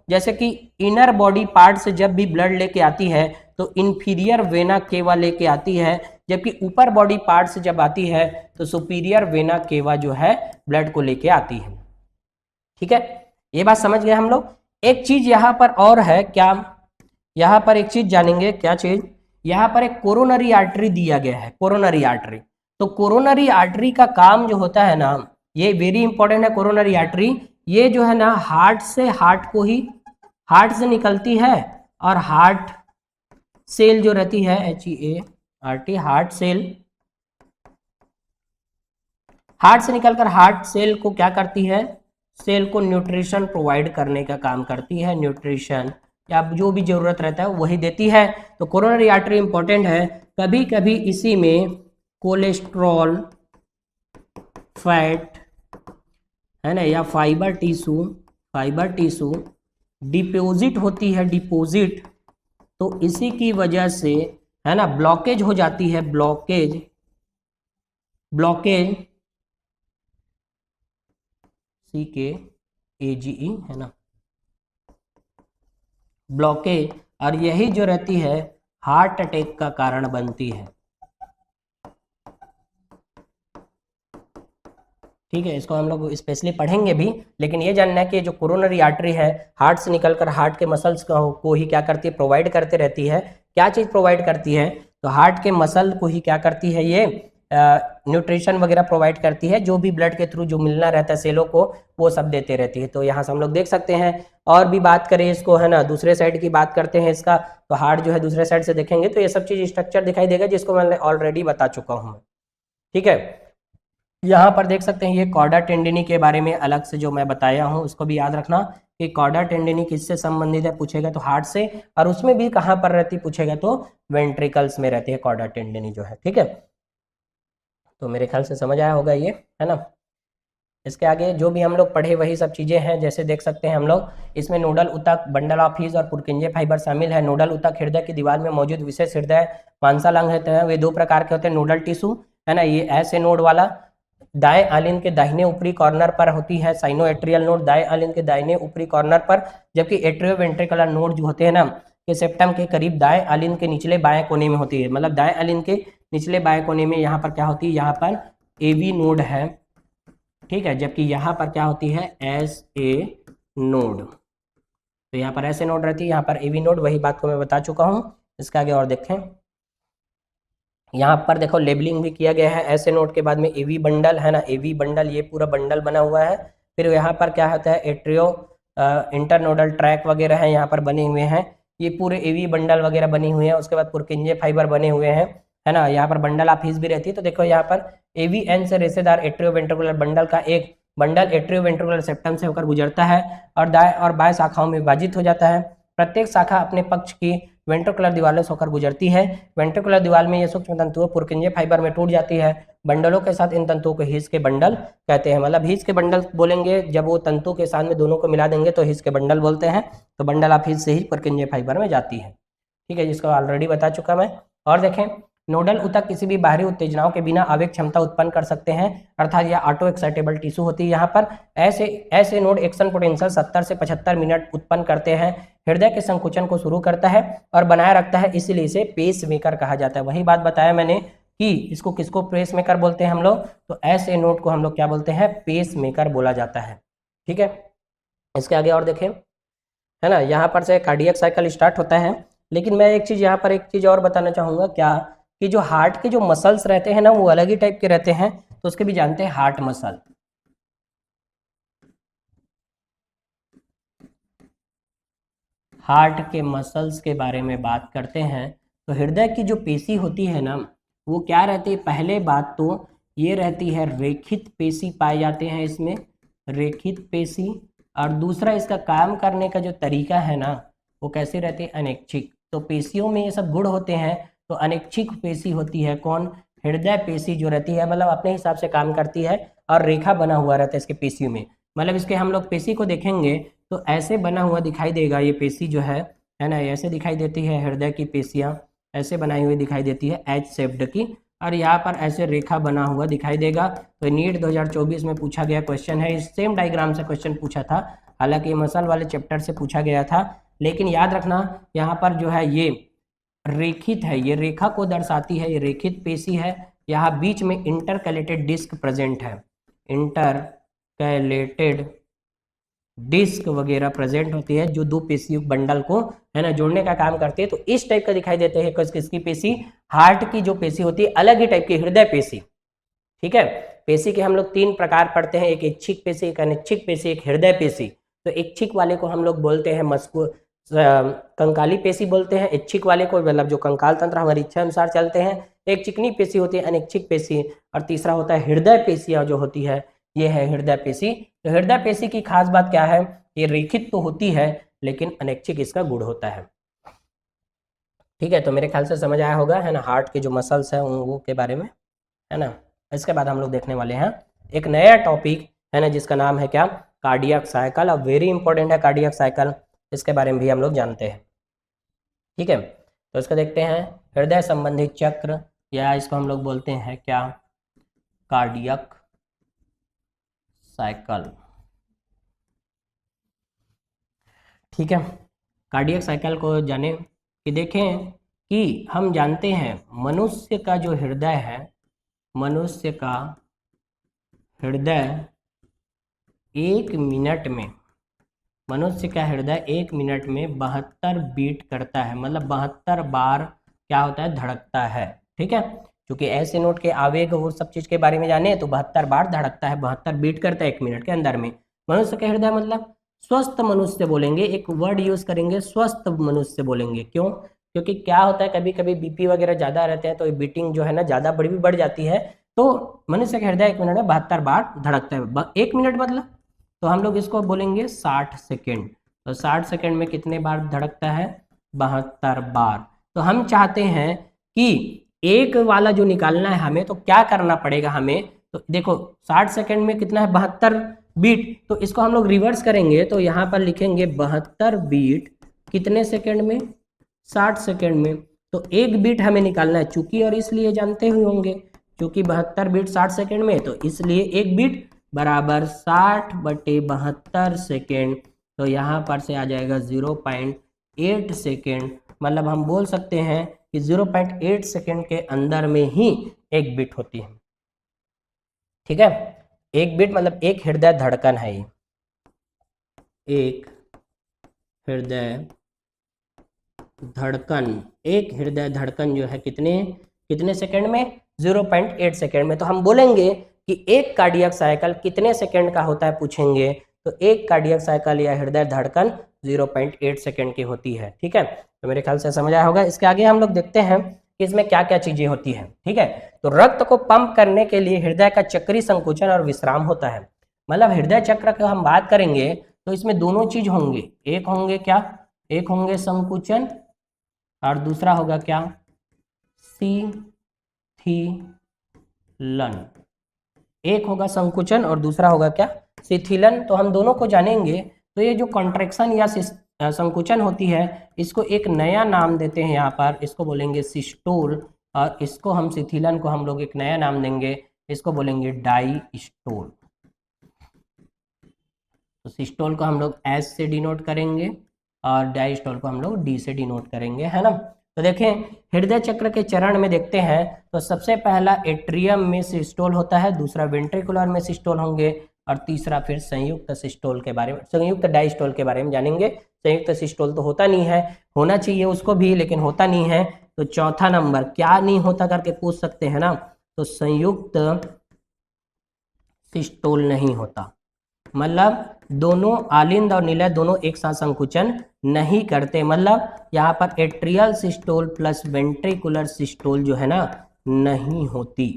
[SPEAKER 1] जैसे कि इनर बॉडी पार्ट से जब भी ब्लड लेके आती है तो इंफीरियर वेना केवा लेके आती है, जबकि ऊपर बॉडी पार्ट से जब आती है तो सुपीरियर वेना केवा जो है ब्लड को लेके आती है। ठीक है, ये बात समझ गए हम लोग। एक चीज यहां पर और है, क्या यहां पर एक चीज जानेंगे, क्या चीज, यहां पर एक कोरोनरी आर्टरी दिया गया है, कोरोनरी आर्टरी। तो कोरोनरी आर्टरी का काम जो होता है ना, ये वेरी इंपॉर्टेंट है। कोरोनरी आर्टरी ये जो है ना हार्ट से, हार्ट से निकलती है, और हार्ट सेल जो रहती है HEART, हार्ट से निकलकर हार्ट सेल को क्या करती है, सेल को न्यूट्रिशन प्रोवाइड करने का काम करती है, न्यूट्रिशन या जो भी जरूरत रहता है वही देती है। तो कोरोनरी आर्टरी इंपॉर्टेंट है। कभी कभी इसी में कोलेस्ट्रॉल, फैट है ना, या फाइबर टिश्यू डिपोजिट होती है, डिपोजिट, तो इसी की वजह से है ना ब्लॉकेज हो जाती है, ब्लॉकेज CKAGE है ना, ब्लॉकेज, और यही जो रहती है हार्ट अटैक का कारण बनती है। ठीक है, इसको हम लोग स्पेशली पढ़ेंगे भी, लेकिन ये जानना है कि जो कोरोनरी आर्टरी है हार्ट से निकलकर हार्ट के मसल्स को ही क्या करती है, प्रोवाइड करते रहती है। क्या चीज़ प्रोवाइड करती है, तो हार्ट के मसल को ही क्या करती है, ये न्यूट्रिशन वगैरह प्रोवाइड करती है, जो भी ब्लड के थ्रू जो मिलना रहता है सेलों को वो सब देते रहती है। तो यहाँ से हम लोग देख सकते हैं। और भी बात करें इसको है ना, दूसरे साइड की बात करते हैं इसका, तो हार्ट जो है दूसरे साइड से देखेंगे तो ये सब चीज़ स्ट्रक्चर दिखाई देगा, जिसको मैंने ऑलरेडी बता चुका हूँ। ठीक है, यहाँ पर देख सकते हैं ये कॉर्डा टेंडिनी के बारे में अलग से जो मैं बताया हूँ, उसको भी याद रखना कि कॉर्डा टेंडिनी किससे संबंधित है, पूछेगा तो हार्ट से, और उसमें भी कहाँ पर रहती पूछेगा तो वेंट्रिकल्स में रहती है कॉर्डा टेंडिनी जो है। ठीक है, तो मेरे ख्याल से समझ आया होगा ये, है ना। इसके आगे जो भी हम लोग पढ़े वही सब चीज़ें हैं। जैसे देख सकते हैं हम लोग इसमें नोडल ऊतक, बंडल ऑफ हीज और पुरकिंजे फाइबर शामिल है। नोडल ऊतक हृदय की दीवार में मौजूद विशेष हृदय मांसल अंग होते हैं, वे दो प्रकार के होते हैं। नोडल टिश्यू है ना, ये ऐसे नोड वाला दाएं आलिन के दाहिने ऊपरी कॉर्नर पर होती है। साइनोएट्रियल नोड दाएं आलिन के दाहिने ऊपरी कॉर्नर पर, जबकि एट्रियोवेंट्रिकुलर नोड जो होते हैं ना, ये सेप्टम के करीब दाएं आलिन के निचले बाएं कोने में होती है। मतलब दाएं आलिन के निचले बाएं कोने में यहाँ पर क्या होती है, यहाँ पर एवी नोड है। ठीक है, जबकि यहाँ पर क्या होती है, SA नोड। तो यहाँ पर ऐसे नोड रहती है, यहाँ पर एवी नोड, वही बात को मैं बता चुका हूँ। इसके आगे और देखें, यहाँ पर देखो लेबलिंग भी किया गया है। ऐसे नोड के बाद में एवी बंडल है ना, एवी बंडल, ये पूरा बंडल बना हुआ है। फिर यहाँ पर क्या होता है, एट्रियो इंटरनोडल ट्रैक वगैरह है यहाँ पर बने हुए हैं, ये पूरे एवी बंडल वगैरह बनी हुई है। उसके बाद पुरकिंजे फाइबर बने हुए हैं, है ना। यहाँ पर बंडल ऑफ हीज भी रहती है। तो देखो यहाँ पर AVN से रेशेदार एट्रियोवेंट्रिकुलर बंडल का एक बंडल एट्रियोवेंट्रिकुलर सेप्टम से होकर गुजरता है और दाएं और बाएं शाखाओं में विभाजित हो जाता है। प्रत्येक शाखा अपने पक्ष की वेंट्रिकुलर दीवारों से होकर गुजरती है। वेंट्रिकुलर दीवार में ये सूक्ष्म तंतुओं पुरकिंजे फाइबर में टूट जाती है। बंडलों के साथ इन तंतुओं को हीज के बंडल कहते हैं। मतलब हीज के बंडल बोलेंगे जब वो तंतु के साथ में दोनों को मिला देंगे तो हीज के बंडल बोलते हैं। तो बंडल ऑफ हीज से ही पुरकिंजे फाइबर में जाती है। ठीक है, जिसको ऑलरेडी बता चुका मैं। और देखें, नोडल ऊतक किसी भी बाहरी उत्तेजनाओं के बिना आवेग क्षमता उत्पन्न कर सकते हैं, अर्थात यह ऑटो एक्साइटेबल टिश्यू होती है। यहाँ पर ऐसे नोड एक्शन पोटेंशियल 70 से 75 मिनट उत्पन्न करते हैं, हृदय के संकुचन को शुरू करता है और बनाए रखता है, इसलिए इसे पेस मेकर कहा जाता है। वही बात बताया मैंने कि इसको किसको पेस मेकर बोलते हैं हम लोग, तो ऐसे नोड को हम लोग क्या बोलते हैं, पेस मेकर बोला जाता है। ठीक है, इसके आगे और देखें, है ना। यहाँ पर से कार्डियक साइकिल स्टार्ट होता है, लेकिन मैं एक चीज़ यहाँ पर एक चीज़ और बताना चाहूँगा, क्या कि जो हार्ट के जो मसल्स रहते हैं ना वो अलग ही टाइप के रहते हैं, तो उसके भी जानते हैं हार्ट मसल। हार्ट के मसल्स के बारे में बात करते हैं तो हृदय की जो पेशी होती है ना वो क्या रहती है, पहले बात तो ये रहती है रेखित पेशी पाए जाते हैं इसमें, रेखित पेशी। और दूसरा इसका काम करने का जो तरीका है ना वो कैसे रहती है, अनैच्छिक। तो पेशियों में ये सब गुण होते हैं, तो अनैच्छिक पेशी होती है कौन, हृदय पेशी जो रहती है, मतलब अपने हिसाब से काम करती है और रेखा बना हुआ रहता है इसके पेशियों में। मतलब इसके हम लोग पेशी को देखेंगे तो ऐसे बना हुआ दिखाई देगा ये पेशी जो है ना, ऐसे दिखाई देती है हृदय की पेशियाँ, ऐसे बनाई हुई दिखाई देती है एच शेप्ड की, और यहाँ पर ऐसे रेखा बना हुआ दिखाई देगा। तो नीट 2024 में पूछा गया क्वेश्चन है, इस सेम डायग्राम से क्वेश्चन पूछा था, हालांकि मसल वाले चैप्टर से पूछा गया था। लेकिन याद रखना यहाँ पर जो है ये रेखित है, ये रेखा को दर्शाती है, ये रेखित पेशी है। यहाँ बीच में इंटरकैलेटेड डिस्क प्रेजेंट है, इंटरकैलेटेड डिस्क वगैरह प्रेजेंट होती है जो दो पेशी बंडल को है ना जोड़ने का काम करती है। तो इस टाइप का दिखाई देते हैं किसकी पेशी, हार्ट की जो पेशी होती है अलग ही टाइप की, हृदय पेशी। ठीक है, पेशी के हम लोग तीन प्रकार पढ़ते हैं, एक इच्छिक पेशी, एक अनिच्छिक पेशी, एक हृदय पेशी। तो इच्छिक वाले को हम लोग बोलते हैं कंकाली पेशी बोलते हैं, इच्छिक वाले को मतलब जो कंकाल तंत्र हमारी इच्छा अनुसार चलते हैं। एक चिकनी पेशी होती है अनिच्छिक पेशी, और तीसरा होता है हृदय पेशियां जो होती है, ये है हृदय पेशी। तो हृदय पेशी की खास बात क्या है, ये रेखित तो होती है लेकिन अनैच्छिक इसका गुण होता है। ठीक है, तो मेरे ख्याल से समझ आया होगा है ना, हार्ट के जो मसल्स हैं वो के बारे में है ना। इसके बाद हम लोग देखने वाले हैं एक नया टॉपिक है ना, जिसका नाम है क्या, कार्डियक साइकिल। अब वेरी इंपॉर्टेंट है कार्डियक साइकिल, इसके बारे में भी हम लोग जानते हैं। ठीक है, तो इसको देखते हैं, हृदय संबंधी चक्र, या इसको हम लोग बोलते हैं क्या, कार्डियक साइकिल। ठीक है, कार्डियक साइकिल को जाने कि देखें कि हम जानते हैं मनुष्य का जो हृदय है, मनुष्य का हृदय 1 मिनट में, मनुष्य का हृदय 1 मिनट में 72 बीट करता है, मतलब 72 बार क्या होता है, धड़कता है। ठीक है, क्योंकि ऐसे नोट के आवेग और सब चीज के बारे में जाने तो 72 बार धड़कता है, 72 बीट करता है 1 मिनट के अंदर में। मनुष्य का हृदय मतलब स्वस्थ मनुष्य बोलेंगे, एक वर्ड यूज करेंगे स्वस्थ मनुष्य बोलेंगे। क्यों, क्योंकि क्या होता है कभी कभी बीपी वगैरह ज्यादा रहते हैं तो बीटिंग जो है ना ज्यादा बड़ी भी बढ़ जाती है। तो मनुष्य का हृदय 1 मिनट में 72 बार धड़कता है। 1 मिनट मतलब तो हम लोग इसको बोलेंगे 60 सेकेंड। तो 60 सेकेंड में कितने बार धड़कता है, 72 बार। तो हम चाहते हैं कि एक वाला जो निकालना है हमें, तो क्या करना पड़ेगा हमें, तो देखो 60 सेकेंड में कितना है, 72 बीट। तो इसको हम लोग रिवर्स करेंगे, तो यहाँ पर लिखेंगे 72 बीट कितने सेकेंड में, 60 सेकेंड में। तो एक बीट हमें निकालना है, चूंकि और इसलिए जानते हुए होंगे, क्योंकि 72 बीट 60 सेकेंड में, तो इसलिए एक बीट बराबर 60/72 सेकेंड। तो यहाँ पर से आ जाएगा 0.8 सेकेंड, मतलब हम बोल सकते हैं कि 0.8 सेकेंड के अंदर में ही एक बीट होती है। ठीक है, एक बीट मतलब एक हृदय धड़कन है ये, एक हृदय धड़कन, एक हृदय धड़कन जो है कितने कितने सेकेंड में, 0.8 सेकेंड में। तो हम बोलेंगे कि एक कार्डियक साइकिल कितने सेकेंड का होता है पूछेंगे, तो एक कार्डियक साइकिल या हृदय धड़कन 0.8 सेकेंड की होती है। ठीक है, तो मेरे ख्याल से समझ आया होगा। इसके आगे हम लोग देखते हैं कि इसमें क्या क्या चीजें होती है। ठीक है, तो रक्त को पंप करने के लिए हृदय का चक्रीय संकुचन और विश्राम होता है। मतलब हृदय चक्र की हम बात करेंगे तो इसमें दोनों चीज होंगे, एक होंगे क्या, एक होंगे संकुचन और दूसरा होगा क्या, शिथिलन। एक होगा संकुचन और दूसरा होगा क्या, शिथिलन। तो हम दोनों को जानेंगे। तो ये जो कॉन्ट्रैक्शन या संकुचन होती है, इसको एक नया नाम देते हैं यहाँ पर, इसको बोलेंगे सिस्टोल, और इसको हम शिथिलन को हम लोग एक नया नाम देंगे, इसको बोलेंगे डायस्टोल। तो सिस्टोल को हम लोग एस से डिनोट करेंगे और डायस्टोल को हम लोग डी से डिनोट करेंगे, है ना। तो देखें हृदय चक्र के चरण में देखते हैं, तो सबसे पहला एट्रियम में सिस्टोल होता है, दूसरा वेंट्रिकुलर में सिस्टोल होंगे, और तीसरा फिर संयुक्त सिस्टोल के बारे में, संयुक्त डायस्टोल के बारे में जानेंगे। संयुक्त सिस्टोल तो होता नहीं है, होना चाहिए उसको भी, लेकिन होता नहीं है। तो चौथा नंबर क्या नहीं होता करके पूछ सकते हैं ना, तो संयुक्त सिस्टोल नहीं होता, मतलब दोनों आलिंद और निलय दोनों एक साथ संकुचन नहीं करते। मतलब यहाँ पर atrial systole plus ventricular systole जो है ना नहीं होती।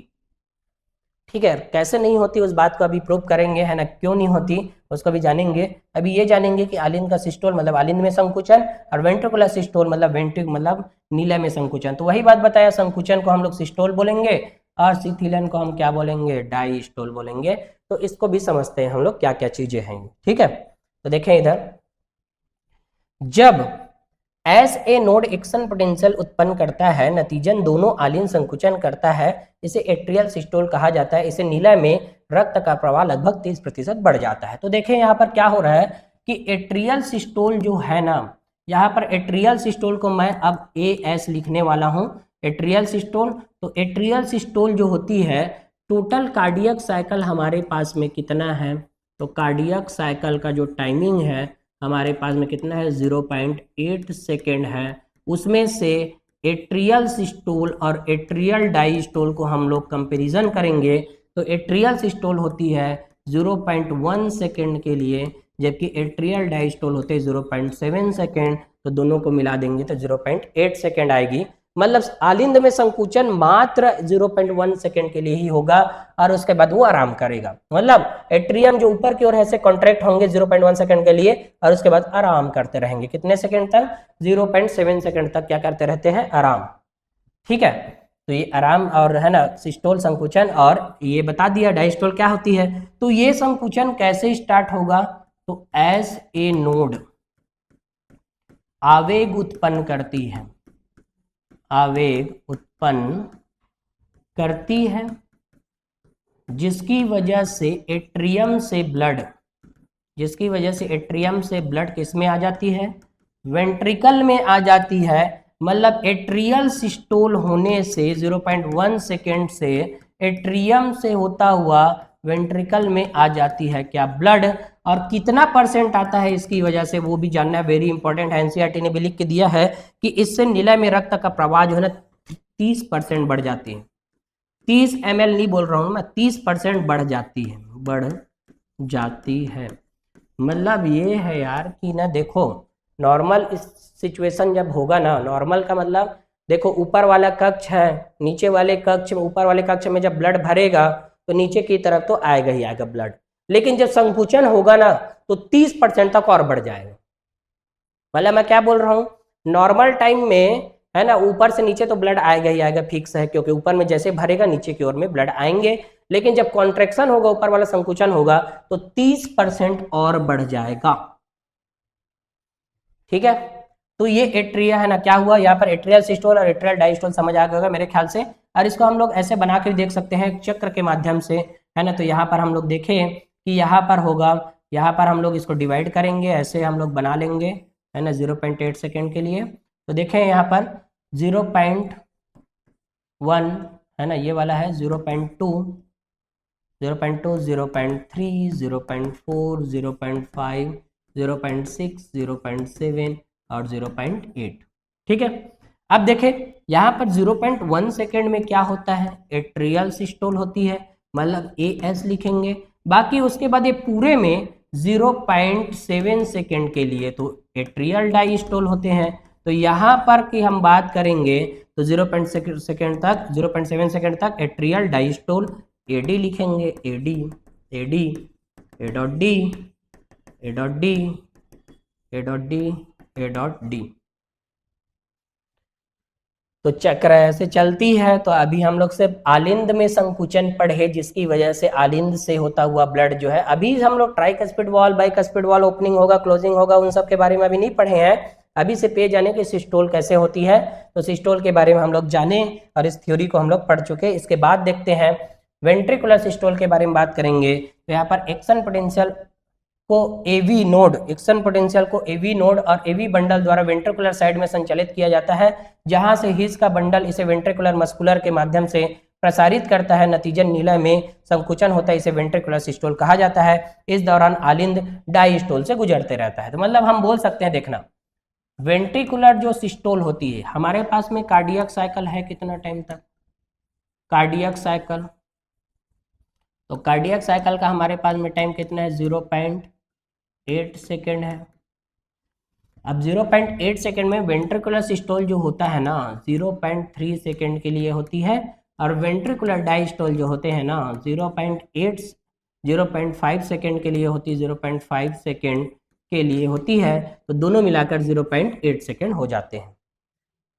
[SPEAKER 1] ठीक है, कैसे नहीं होती उस बात को अभी प्रूव करेंगे, है ना, क्यों नहीं होती उसको भी जानेंगे। अभी ये जानेंगे कि आलिंद का सिस्टोल मतलब आलिंद में संकुचन, और वेंट्रिकुलर सिस्टोल मतलब मतलब नीलय में संकुचन। तो वही बात बताया, संकुचन को हम लोग सिस्टोल बोलेंगे और शिथिलन को हम क्या बोलेंगे, डायस्टोल बोलेंगे। तो इसको भी समझते हैं हम लोग क्या क्या चीजें हैं। ठीक है, तो देखें इधर, जब S A node action potential उत्पन्न करता है, नतीजन दोनों आलिंद संकुचन करता है, इसे एट्रियल सिस्टोल कहा जाता है। इसे नीलय में रक्त का प्रवाह लगभग 30% बढ़ जाता है। तो देखें यहाँ पर क्या हो रहा है कि एट्रियल सिस्टोल जो है ना, यहाँ पर एट्रियल सिस्टोल को मैं अब AS लिखने वाला हूँ, एट्रियल सिस्टोल। तो एट्रियल सिस्टोल जो होती है, टोटल कार्डियक साइकिल हमारे पास में कितना है, तो कार्डियक साइकिल का जो टाइमिंग है हमारे पास में कितना है, 0.8 सेकेंड है। उसमें से एट्रियल सिस्टोल और एट्रियल डायस्टोल को हम लोग कंपैरिजन करेंगे, तो एट्रियल सिस्टोल होती है 0.1 सेकेंड के लिए, जबकि एट्रियल डायस्टोल होते हैं 0.7 सेकेंड। तो दोनों को मिला देंगे तो 0.8 सेकेंड आएगी। मतलब आलिंद में संकुचन मात्र 0.1 सेकेंड के लिए ही होगा और उसके बाद वो आराम करेगा। मतलब एट्रियम जो ऊपर की ओर है से कॉन्ट्रैक्ट होंगे 0.1 सेकेंड के लिए और उसके बाद आराम करते रहेंगे। कितने सेकेंड तक, 0.7 सेकेंड तक क्या करते रहते हैं, आराम। ठीक है, तो ये आराम और है ना सिस्टोल संकुचन, और ये बता दिया डायस्टोल क्या होती है। तो ये संकुचन कैसे स्टार्ट होगा, तो एज ए नोड आवेग उत्पन्न करती है, आवेग उत्पन्न करती है, जिसकी वजह से एट्रियम से ब्लड, जिसकी वजह से एट्रियम से ब्लड किस में आ जाती है, वेंट्रिकल में आ जाती है। मतलब एट्रियल सिस्टोल होने से 0.1 सेकेंड से एट्रियम से होता हुआ वेंट्रिकल में आ जाती है क्या, ब्लड। और कितना परसेंट आता है इसकी वजह से वो भी जानना वेरी इंपॉर्टेंट है। एनसीईआरटी ने भी लिख के दिया है कि इससे नीला में रक्त का प्रवाह जो है ना 30% बढ़ जाती है। 30 ml नहीं बोल रहा हूँ मैं, 30% बढ़ जाती है, बढ़ जाती है। मतलब ये है यार कि ना देखो, नॉर्मल इस सिचुएशन जब होगा ना, नॉर्मल का मतलब देखो ऊपर वाला कक्ष है, नीचे वाले कक्ष में, ऊपर वाले कक्ष में जब ब्लड भरेगा तो नीचे की तरफ तो आएगा ही आएगा ब्लड, लेकिन जब संकुचन होगा ना तो 30% तक और बढ़ जाएगा। मतलब मैं क्या बोल रहा हूँ, नॉर्मल टाइम में है ना ऊपर से नीचे तो ब्लड आएगा ही आएगा, फिक्स है, क्योंकि ऊपर में जैसे भरेगा नीचे की ओर में ब्लड आएंगे। लेकिन जब कॉन्ट्रैक्शन होगा, ऊपर वाला संकुचन होगा, तो 30% और बढ़ जाएगा। ठीक है, तो ये एट्रिया है ना, क्या हुआ यहाँ पर, एट्रियल सिस्टोल और एट्रियल डायस्टोल समझ आ गया मेरे ख्याल से। और इसको हम लोग ऐसे बना कर देख सकते हैं चक्र के माध्यम से, है ना। तो यहाँ पर हम लोग देखें कि यहाँ पर होगा, यहाँ पर हम लोग इसको डिवाइड करेंगे, ऐसे हम लोग बना लेंगे, है ना, 0.8 सेकेंड के लिए। तो देखें यहाँ पर 0.1 है ना, ये वाला है 0.2, 0.2, 0.3, 0.4, 0.5, 0.6, 0.7 और 0.8। ठीक है, अब देखें यहाँ पर 0.1 सेकेंड में क्या होता है, एट्रियल सिस्टोल होती है, मतलब AS लिखेंगे। बाकी उसके बाद ये पूरे में 0.7 सेकेंड के लिए तो एट्रियल डायस्टोल होते हैं। तो यहाँ पर की हम बात करेंगे तो 0.7 सेकेंड तक एट्रियल डायस्टोल AD लिखेंगे, AD, AD, A dot D, A dot D, A dot D, A dot D। तो चक्र ऐसे चलती है। तो अभी हम लोग सिर्फ आलिंद में संकुचन पढ़े, जिसकी वजह से आलिंद से होता हुआ ब्लड जो है, अभी हम लोग tricuspid wall, bicuspid valve opening होगा, क्लोजिंग होगा, उन सब के बारे में अभी नहीं पढ़े हैं। अभी से पे जाने कि सिस्टोल कैसे होती है, तो सिस्टोल के बारे में हम लोग जाने और इस थ्योरी को हम लोग पढ़ चुके। इसके बाद देखते हैं वेंट्रिकुलर सिस्टोल के बारे में बात करेंगे। तो यहाँ पर एक्शन पोटेंशियल को एवी नोड, एक्शन पोटेंशियल को एवी नोड और एवी बंडल द्वारा वेंट्रिकुलर साइड में संचालित किया जाता है, जहां से हिस का बंडल इसे वेंट्रिकुलर मस्कुलर के माध्यम से प्रसारित करता है। नतीजन नीला में संकुचन होता है, इसे वेंट्रिकुलर सिस्टोल कहा जाता है। इस दौरान आलिंद डायस्टोल से गुजरते रहता है। तो मतलब हम बोल सकते हैं, देखना, वेंट्रिकुलर जो सिस्टोल होती है, हमारे पास में कार्डियक साइकिल है कितना टाइम तक, कार्डियक साइकिल, तो कार्डियक साइकिल का हमारे पास में टाइम कितना है, 0.8 सेकेंड है। अब 0.8 सेकेंड में वेंट्रिकुलर सिस्टोल जो होता है ना 0.3 सेकेंड के लिए होती है, और वेंट्रिकुलर डायस्टोल जो होते हैं ना 0.5 सेकेंड के लिए होती है, 0.5 सेकेंड के लिए होती है। तो दोनों मिलाकर 0.8 सेकेंड हो जाते हैं।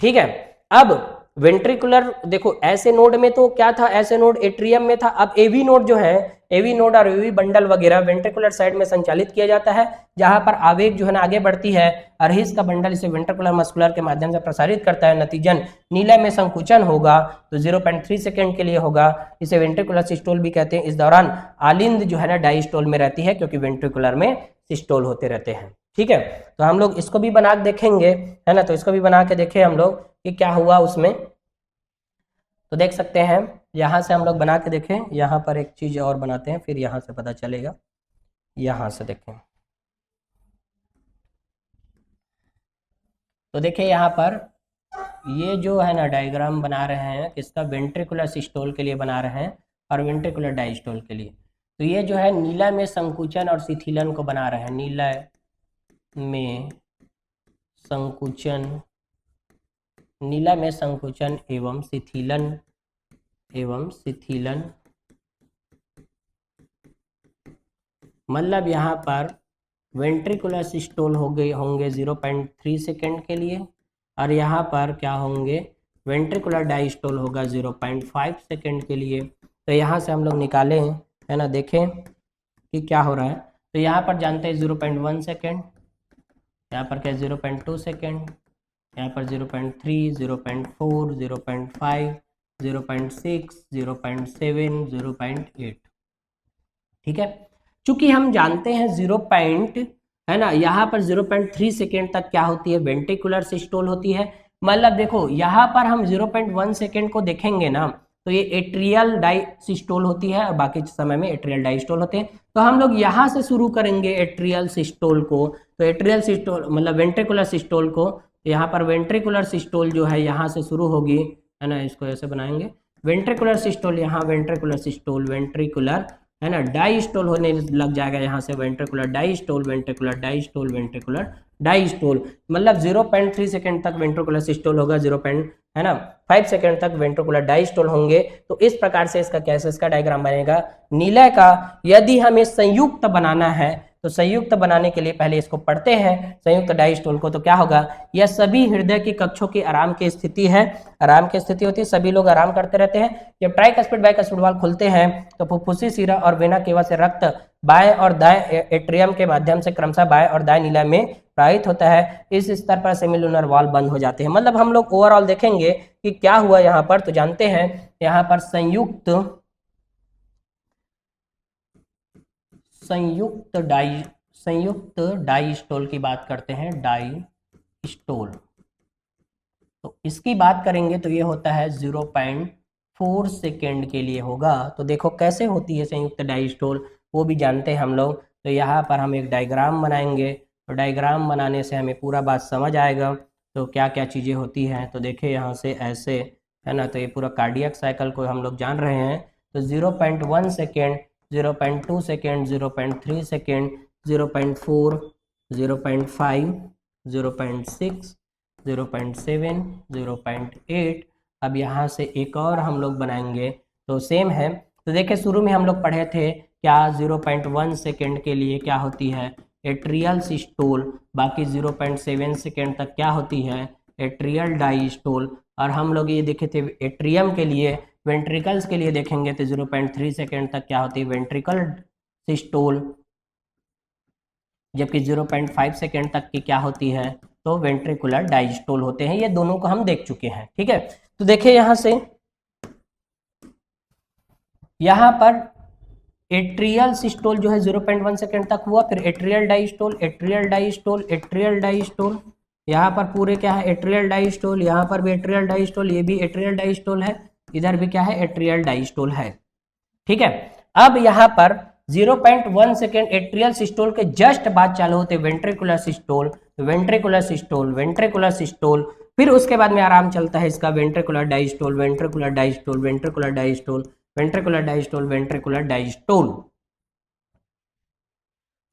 [SPEAKER 1] ठीक है, अब वेंट्रिकुलर देखो, ऐसे नोड में तो क्या था, ऐसे नोड एट्रियम में था। अब एवी नोड जो है, एवी नोड और एवी बंडल वगैरह वेंट्रिकुलर साइड में संचालित किया जाता है, जहां पर आवेग जो है ना आगे बढ़ती है, और हिस का बंडल इसे वेंट्रिकुलर मस्कुलर के माध्यम से प्रसारित करता है। नतीजन नीला में संकुचन होगा तो 0.3 सेकेंड के लिए होगा, इसे वेंट्रिकुलर सिस्टोल भी कहते हैं। इस दौरान आलिंद जो है ना डायस्टोल में रहती है, क्योंकि वेंट्रिकुलर में सिस्टोल होते रहते हैं। ठीक है, तो हम लोग इसको भी बना के देखेंगे, है ना। तो इसको भी बना के देखें हम लोग कि क्या हुआ उसमें। तो देख सकते हैं, यहाँ से हम लोग बना के देखें, यहाँ पर एक चीज़ और बनाते हैं, फिर यहाँ से पता चलेगा। यहाँ से देखें, तो देखिए यहाँ पर ये जो है ना डायग्राम बना रहे हैं किसका, वेंट्रिकुलर सिस्टोल के लिए बना रहे हैं और वेंट्रिकुलर डायस्टोल के लिए। तो ये जो है नीला में संकुचन और शिथिलन को बना रहे हैं, नीला में संकुचन, नीला में संकुचन एवं शिथिलन मतलब यहाँ पर वेंट्रिकुलर सिस्टोल हो गए होंगे 0.3 सेकेंड के लिए, और यहाँ पर क्या होंगे, वेंट्रिकुलर डायस्टोल होगा 0.5 सेकेंड के लिए। तो यहाँ से हम लोग निकालें, है ना, देखें कि क्या हो रहा है। तो यहाँ पर जानते हैं 0.1 सेकेंड, यहाँ पर क्या 0.2 सेकेंड, यहाँ पर 0.3, 0.4, 0.5, 0.6, 0.7, 0.8। ठीक है, चूंकि हम जानते हैं 0 पॉइंट, है ना, यहाँ पर 0.3 सेकेंड तक क्या होती है, वेंट्रिकुलर सिस्टोल होती है। मतलब देखो यहाँ पर हम 0.1 सेकेंड को देखेंगे ना, तो ये एट्रियल डायसिस्टोल होती है और बाकी समय में एट्रियल डायस्टोल होते हैं। तो हम लोग यहाँ से शुरू करेंगे एट्रियल सिस्टोल को। तो एट्रियल सिस्टोल मतलब वेंट्रिकुलर सिस्टोल को, यहाँ पर वेंट्रिकुलर सिस्टोल जो है यहाँ से शुरू होगी, है ना, इसको ऐसे बनाएंगे वेंट्रिकुलर सिस्टोल, यहाँ वेंट्रिकुलर सिस्टोल, वेंट्रिकुलर, है ना, डायस्टोल होने लग जाएगा यहाँ से ventricular diastole, ventricular diastole, ventricular diastole. मतलब 0.3 सेकेंड तक वेंट्रिकुलर सिस्टोल होगा, 0. है ना 5 सेकेंड तक वेंट्रिकुलर डायस्टोल होंगे। तो इस प्रकार से इसका कैसे इसका डायग्राम बनेगा नीला का। यदि हमें संयुक्त बनाना है तो संयुक्त बनाने के लिए पहले इसको पढ़ते हैं संयुक्त डायस्टोल को। तो क्या होगा, यह सभी हृदय की कक्षों की आराम की स्थिति है, आराम की स्थिति होती है, सभी लोग आराम करते रहते हैं। जब ट्राइकस्पिड बाइकस्पिड वाल्व खुलते हैं तो फुफ्फुसी सिरा और वेना केवा से रक्त बाएं और दाएं एट्रियम के माध्यम से क्रमशः बाएं और दाएं नीला में प्रवाहित होता है। इस स्तर पर सेमिलुनर वाल्व बंद हो जाते हैं। मतलब हम लोग ओवरऑल देखेंगे कि क्या हुआ यहाँ पर। तो जानते हैं यहाँ पर संयुक्त डायस्टोल की बात करते हैं, डायस्टोल। तो इसकी बात करेंगे तो ये होता है 0.4 सेकेंड के लिए होगा। तो देखो कैसे होती है संयुक्त डायस्टोल, वो भी जानते हैं हम लोग। तो यहाँ पर हम एक डायग्राम बनाएंगे, तो डायग्राम बनाने से हमें पूरा बात समझ आएगा तो क्या क्या चीज़ें होती हैं। तो देखिए यहाँ से ऐसे, है ना, तो ये पूरा कार्डियक साइकिल को हम लोग जान रहे हैं। तो 0.1 सेकेंड, 0.2 सेकेंड, 0.3 सेकेंड, 0.4, 0.5, 0.6, 0.7, 0.8। अब यहाँ से एक और हम लोग बनाएंगे तो सेम है। तो देखिए शुरू में हम लोग पढ़े थे क्या, 0.1 सेकेंड के लिए क्या होती है, एट्रियल सिस्टोल। बाकी 0.7 सेकेंड तक क्या होती है, एट्रियल डायस्टोल। और हम लोग ये देखे थे एट्रियम के लिए, वेंट्रिकल्स के लिए देखेंगे तो 0.3 सेकेंड तक क्या होती है, वेंट्रिकल सिस्टोल। जबकि 0.5 सेकेंड तक की क्या होती है, तो वेंट्रिकुलर डायस्टोल होते हैं। ये दोनों को हम देख चुके हैं। ठीक है, तो देखिए यहां से, यहां पर एट्रियल सिस्टोल जो है 0.1 सेकेंड तक हुआ, फिर atrial diastole, atrial diastole, atrial diastole. यहाँ पर पूरे क्या है, एट्रियल डायस्टोल, यहाँ पर भी एट्रियल डायस्टोल, ये भी एट्रियल डायस्टोल है, इधर भी क्या है, एट्रियल डायस्टोल है। ठीक है, अब यहाँ पर 0.1 सेकेंड एट्रियल सिस्टोल के जस्ट बाद चालू होते ventricular systole, ventricular systole, ventricular systole. फिर उसके बाद में आराम चलता है इसका ventricular diastole, ventricular diastole, ventricular diastole, ventricular diastole, ventricular diastole.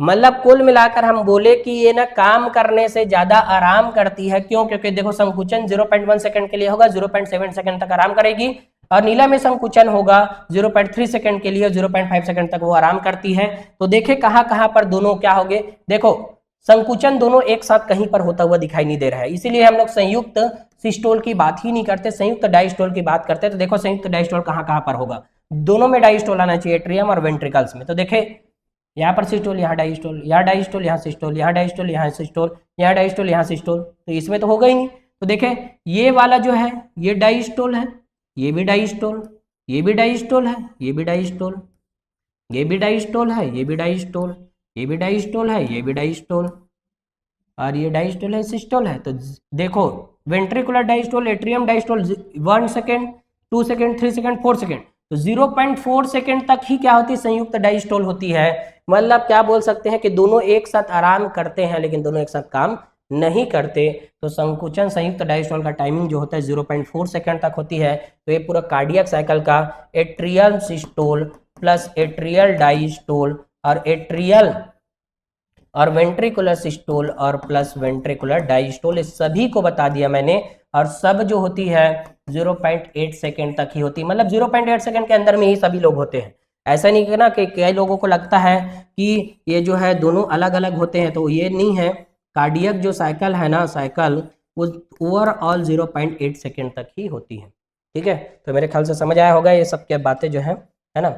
[SPEAKER 1] मतलब कुल मिलाकर हम बोले कि ये ना काम करने से ज्यादा आराम करती है। क्यों? क्योंकि देखो संकुचन 0.1 सेकंड के लिए होगा, 0.7 सेकंड तक आराम करेगी, और नीला में संकुचन होगा 0.3 सेकंड के लिए, 0.5 सेकंड तक वो आराम करती है। तो देखे कहां कहां पर दोनों क्या हो गए, देखो संकुचन दोनों एक साथ कहीं पर होता हुआ दिखाई नहीं दे रहा है, इसीलिए हम लोग संयुक्त सिस्टोल की बात ही नहीं करते, संयुक्त डायस्टोल की बात करते। तो देखो संयुक्त डायस्टोल कहां कहां पर होगा, दोनों में डायस्टोल आना चाहिए, एट्रियम और वेंट्रिकल्स में। तो देखे यहाँ पर सिस्टोल, यहाँ डायस्टोल, यहाँ डायस्टोल, यहाँ सिस्टोल, यहाँ डायस्टोल, यहाँ सिस्टोल, यहाँ डायस्टोल, यहाँ सिस्टोल। तो इसमें तो होगा ही नहीं। तो देखे ये वाला जो है ये डायस्टोल है, ये भी डायस्टोल, ये भी डायस्टोल है, ये भी डायस्टोल, ये भी डायस्टोल है, ये भी डायस्टोल, ये भी डायस्टोल है, ये भी डायस्टोल। और ये डायस्टोल है, सिस्टोल है। तो देखो ventricular diastole, atrium diastole 1 second, 2 second, 3 second, 4 second, तो 0.4 सेकेंड तक ही क्या होती है, संयुक्त डायस्टोल होती है। मतलब क्या बोल सकते हैं कि दोनों एक साथ आराम करते हैं लेकिन दोनों एक साथ काम नहीं करते। तो संकुचन संयुक्त डायस्टोल का टाइमिंग जो होता है 0.4 सेकेंड तक होती है। तो ये पूरा कार्डियक साइकिल का atrial systole plus atrial diastole और एट्रियल और वेंट्रिकुलर सिस्टोल और प्लस वेंट्रिकुलर डायस्टोल, इस सभी को बता दिया मैंने। और सब जो होती है 0.8 सेकेंड तक ही होती है, मतलब 0.8 सेकेंड के अंदर में ही सभी लोग होते हैं। ऐसा नहीं है ना कि कई लोगों को लगता है कि ये जो है दोनों अलग अलग होते हैं, तो ये नहीं है। कार्डियक जो साइकिल है ना, साइकिल वो ओवरऑल 0.8 सेकेंड तक ही होती है। ठीक है, तो मेरे ख्याल से समझ आया होगा ये सब क्या बातें जो है ना,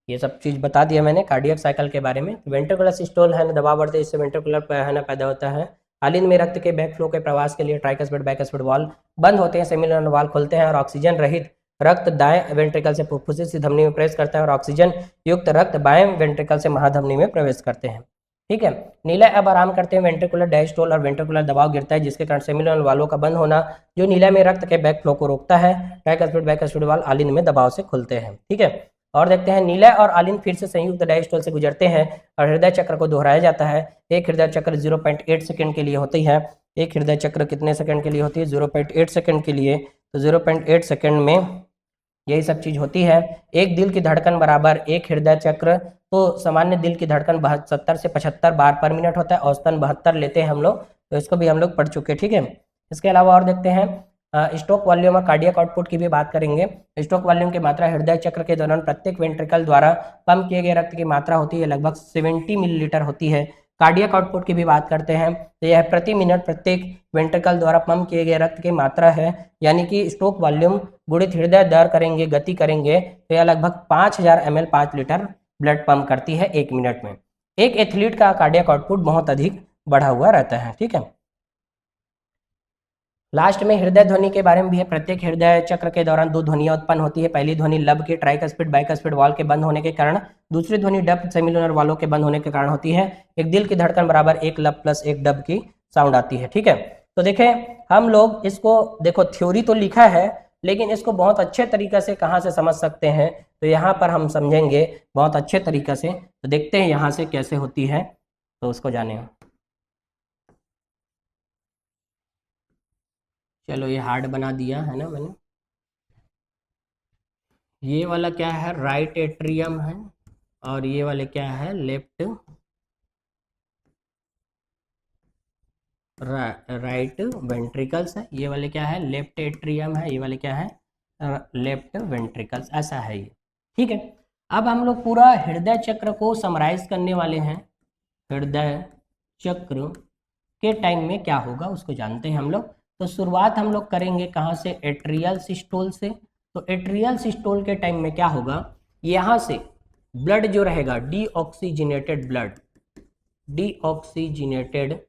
[SPEAKER 1] ये सब चीज़ बता दिया मैंने कार्डियक साइकिल के बारे में। वेंट्रिकुलर सिस्टोल है ना, दबाव बढ़ते इससे वेंट्रिकुलर है ना पैदा होता है। हालिन में रक्त के बैक फ्लो के प्रवास के लिए ट्राइकस्पिड बाइकस्पिड वाल्व बंद होते हैं, सेमिनल वाल्व खुलते हैं और ऑक्सीजन रहित रक्त दाएं वेंट्रिकल से फुफ्फुस से धमनी में प्रवेश करता है और ऑक्सीजन युक्त रक्त बाएं वेंट्रिकल से महाधमनी में प्रवेश करते हैं। ठीक है, नीला अब आराम करते हैं, वेंट्रिकुलर डायस्टोल और वेंट्रिकुलर दबाव गिरता है जिसके कारण सेमिनल वाल्वों का बंद होना जो नीला में रक्त के बैक फ्लो को रोकता है। ट्राइकस्पिड बाइकस्पिड वाल्व आलिन में दबाव से खुलते हैं। ठीक है, और देखते हैं नीला और आलिन फिर से संयुक्त डायस्टोल से गुजरते हैं और हृदय चक्र को दोहराया जाता है। एक हृदय चक्र 0.8 सेकंड के लिए होती है। एक हृदय चक्र कितने सेकंड के लिए होती है, 0.8 सेकंड के लिए। तो 0.8 सेकंड में यही सब चीज होती है। एक दिल की धड़कन बराबर एक हृदय चक्र। तो सामान्य दिल की धड़कन 70 से 75 बार पर मिनट होता है, औसतन 72 लेते हैं हम लोग, तो इसको भी हम लोग पढ़ चुके। ठीक है, इसके अलावा और देखते हैं स्ट्रोक वॉल्यूम और कार्डियक आउटपुट की भी बात करेंगे। स्ट्रोक वॉल्यूम की मात्रा हृदय चक्र के दौरान प्रत्येक वेंट्रिकल द्वारा पंप किए गए रक्त की मात्रा होती है, लगभग 70 मिलीलीटर होती है। कार्डियक आउटपुट की भी बात करते हैं तो यह प्रति मिनट प्रत्येक वेंट्रिकल द्वारा पंप किए गए रक्त की मात्रा है। यानी कि स्ट्रोक वॉल्यूम गुणित हृदय दर करेंगे, गति करेंगे, तो यह लगभग 5000 ml 5 लीटर ब्लड पंप करती है 1 मिनट में। एक एथलीट का कार्डियक आउटपुट बहुत अधिक बढ़ा हुआ रहता है। ठीक है, लास्ट में हृदय ध्वनि के बारे में भी है। प्रत्येक हृदय चक्र के दौरान दो ध्वनियां उत्पन्न होती है। पहली ध्वनि लब के ट्राइकस्पिड बाइकस्पिड वाल्व के बंद होने के कारण, दूसरी ध्वनि डब सेमिलुनर वाल्वों के बंद होने के कारण होती है। एक दिल की धड़कन बराबर एक लब प्लस एक डब की साउंड आती है। ठीक है, तो देखें हम लोग इसको, देखो थ्योरी तो लिखा है लेकिन इसको बहुत अच्छे तरीके से कहाँ से समझ सकते हैं, तो यहाँ पर हम समझेंगे बहुत अच्छे तरीके से। तो देखते हैं यहाँ से कैसे होती है, तो उसको जाने। चलो ये हार्ड बना दिया है ना मैंने। ये वाला क्या है, राइट एट्रियम है, और ये वाले क्या है, लेफ्ट राइट वेंट्रिकल्स है। ये वाले क्या है, लेफ्ट एट्रियम है। ये वाले क्या है, लेफ्ट वेंट्रिकल्स। ऐसा है ये। ठीक है, अब हम लोग पूरा हृदय चक्र को समराइज करने वाले हैं। हृदय चक्र के टाइम में क्या होगा उसको जानते हैं हम लोग। तो शुरुआत हम लोग करेंगे कहाँ से, एट्रियल सिस्टोल से। तो एट्रियल सिस्टोल के टाइम में क्या होगा, यहाँ से ब्लड जो रहेगा डीऑक्सीजनेटेड ब्लड, डीऑक्सीजनेटेड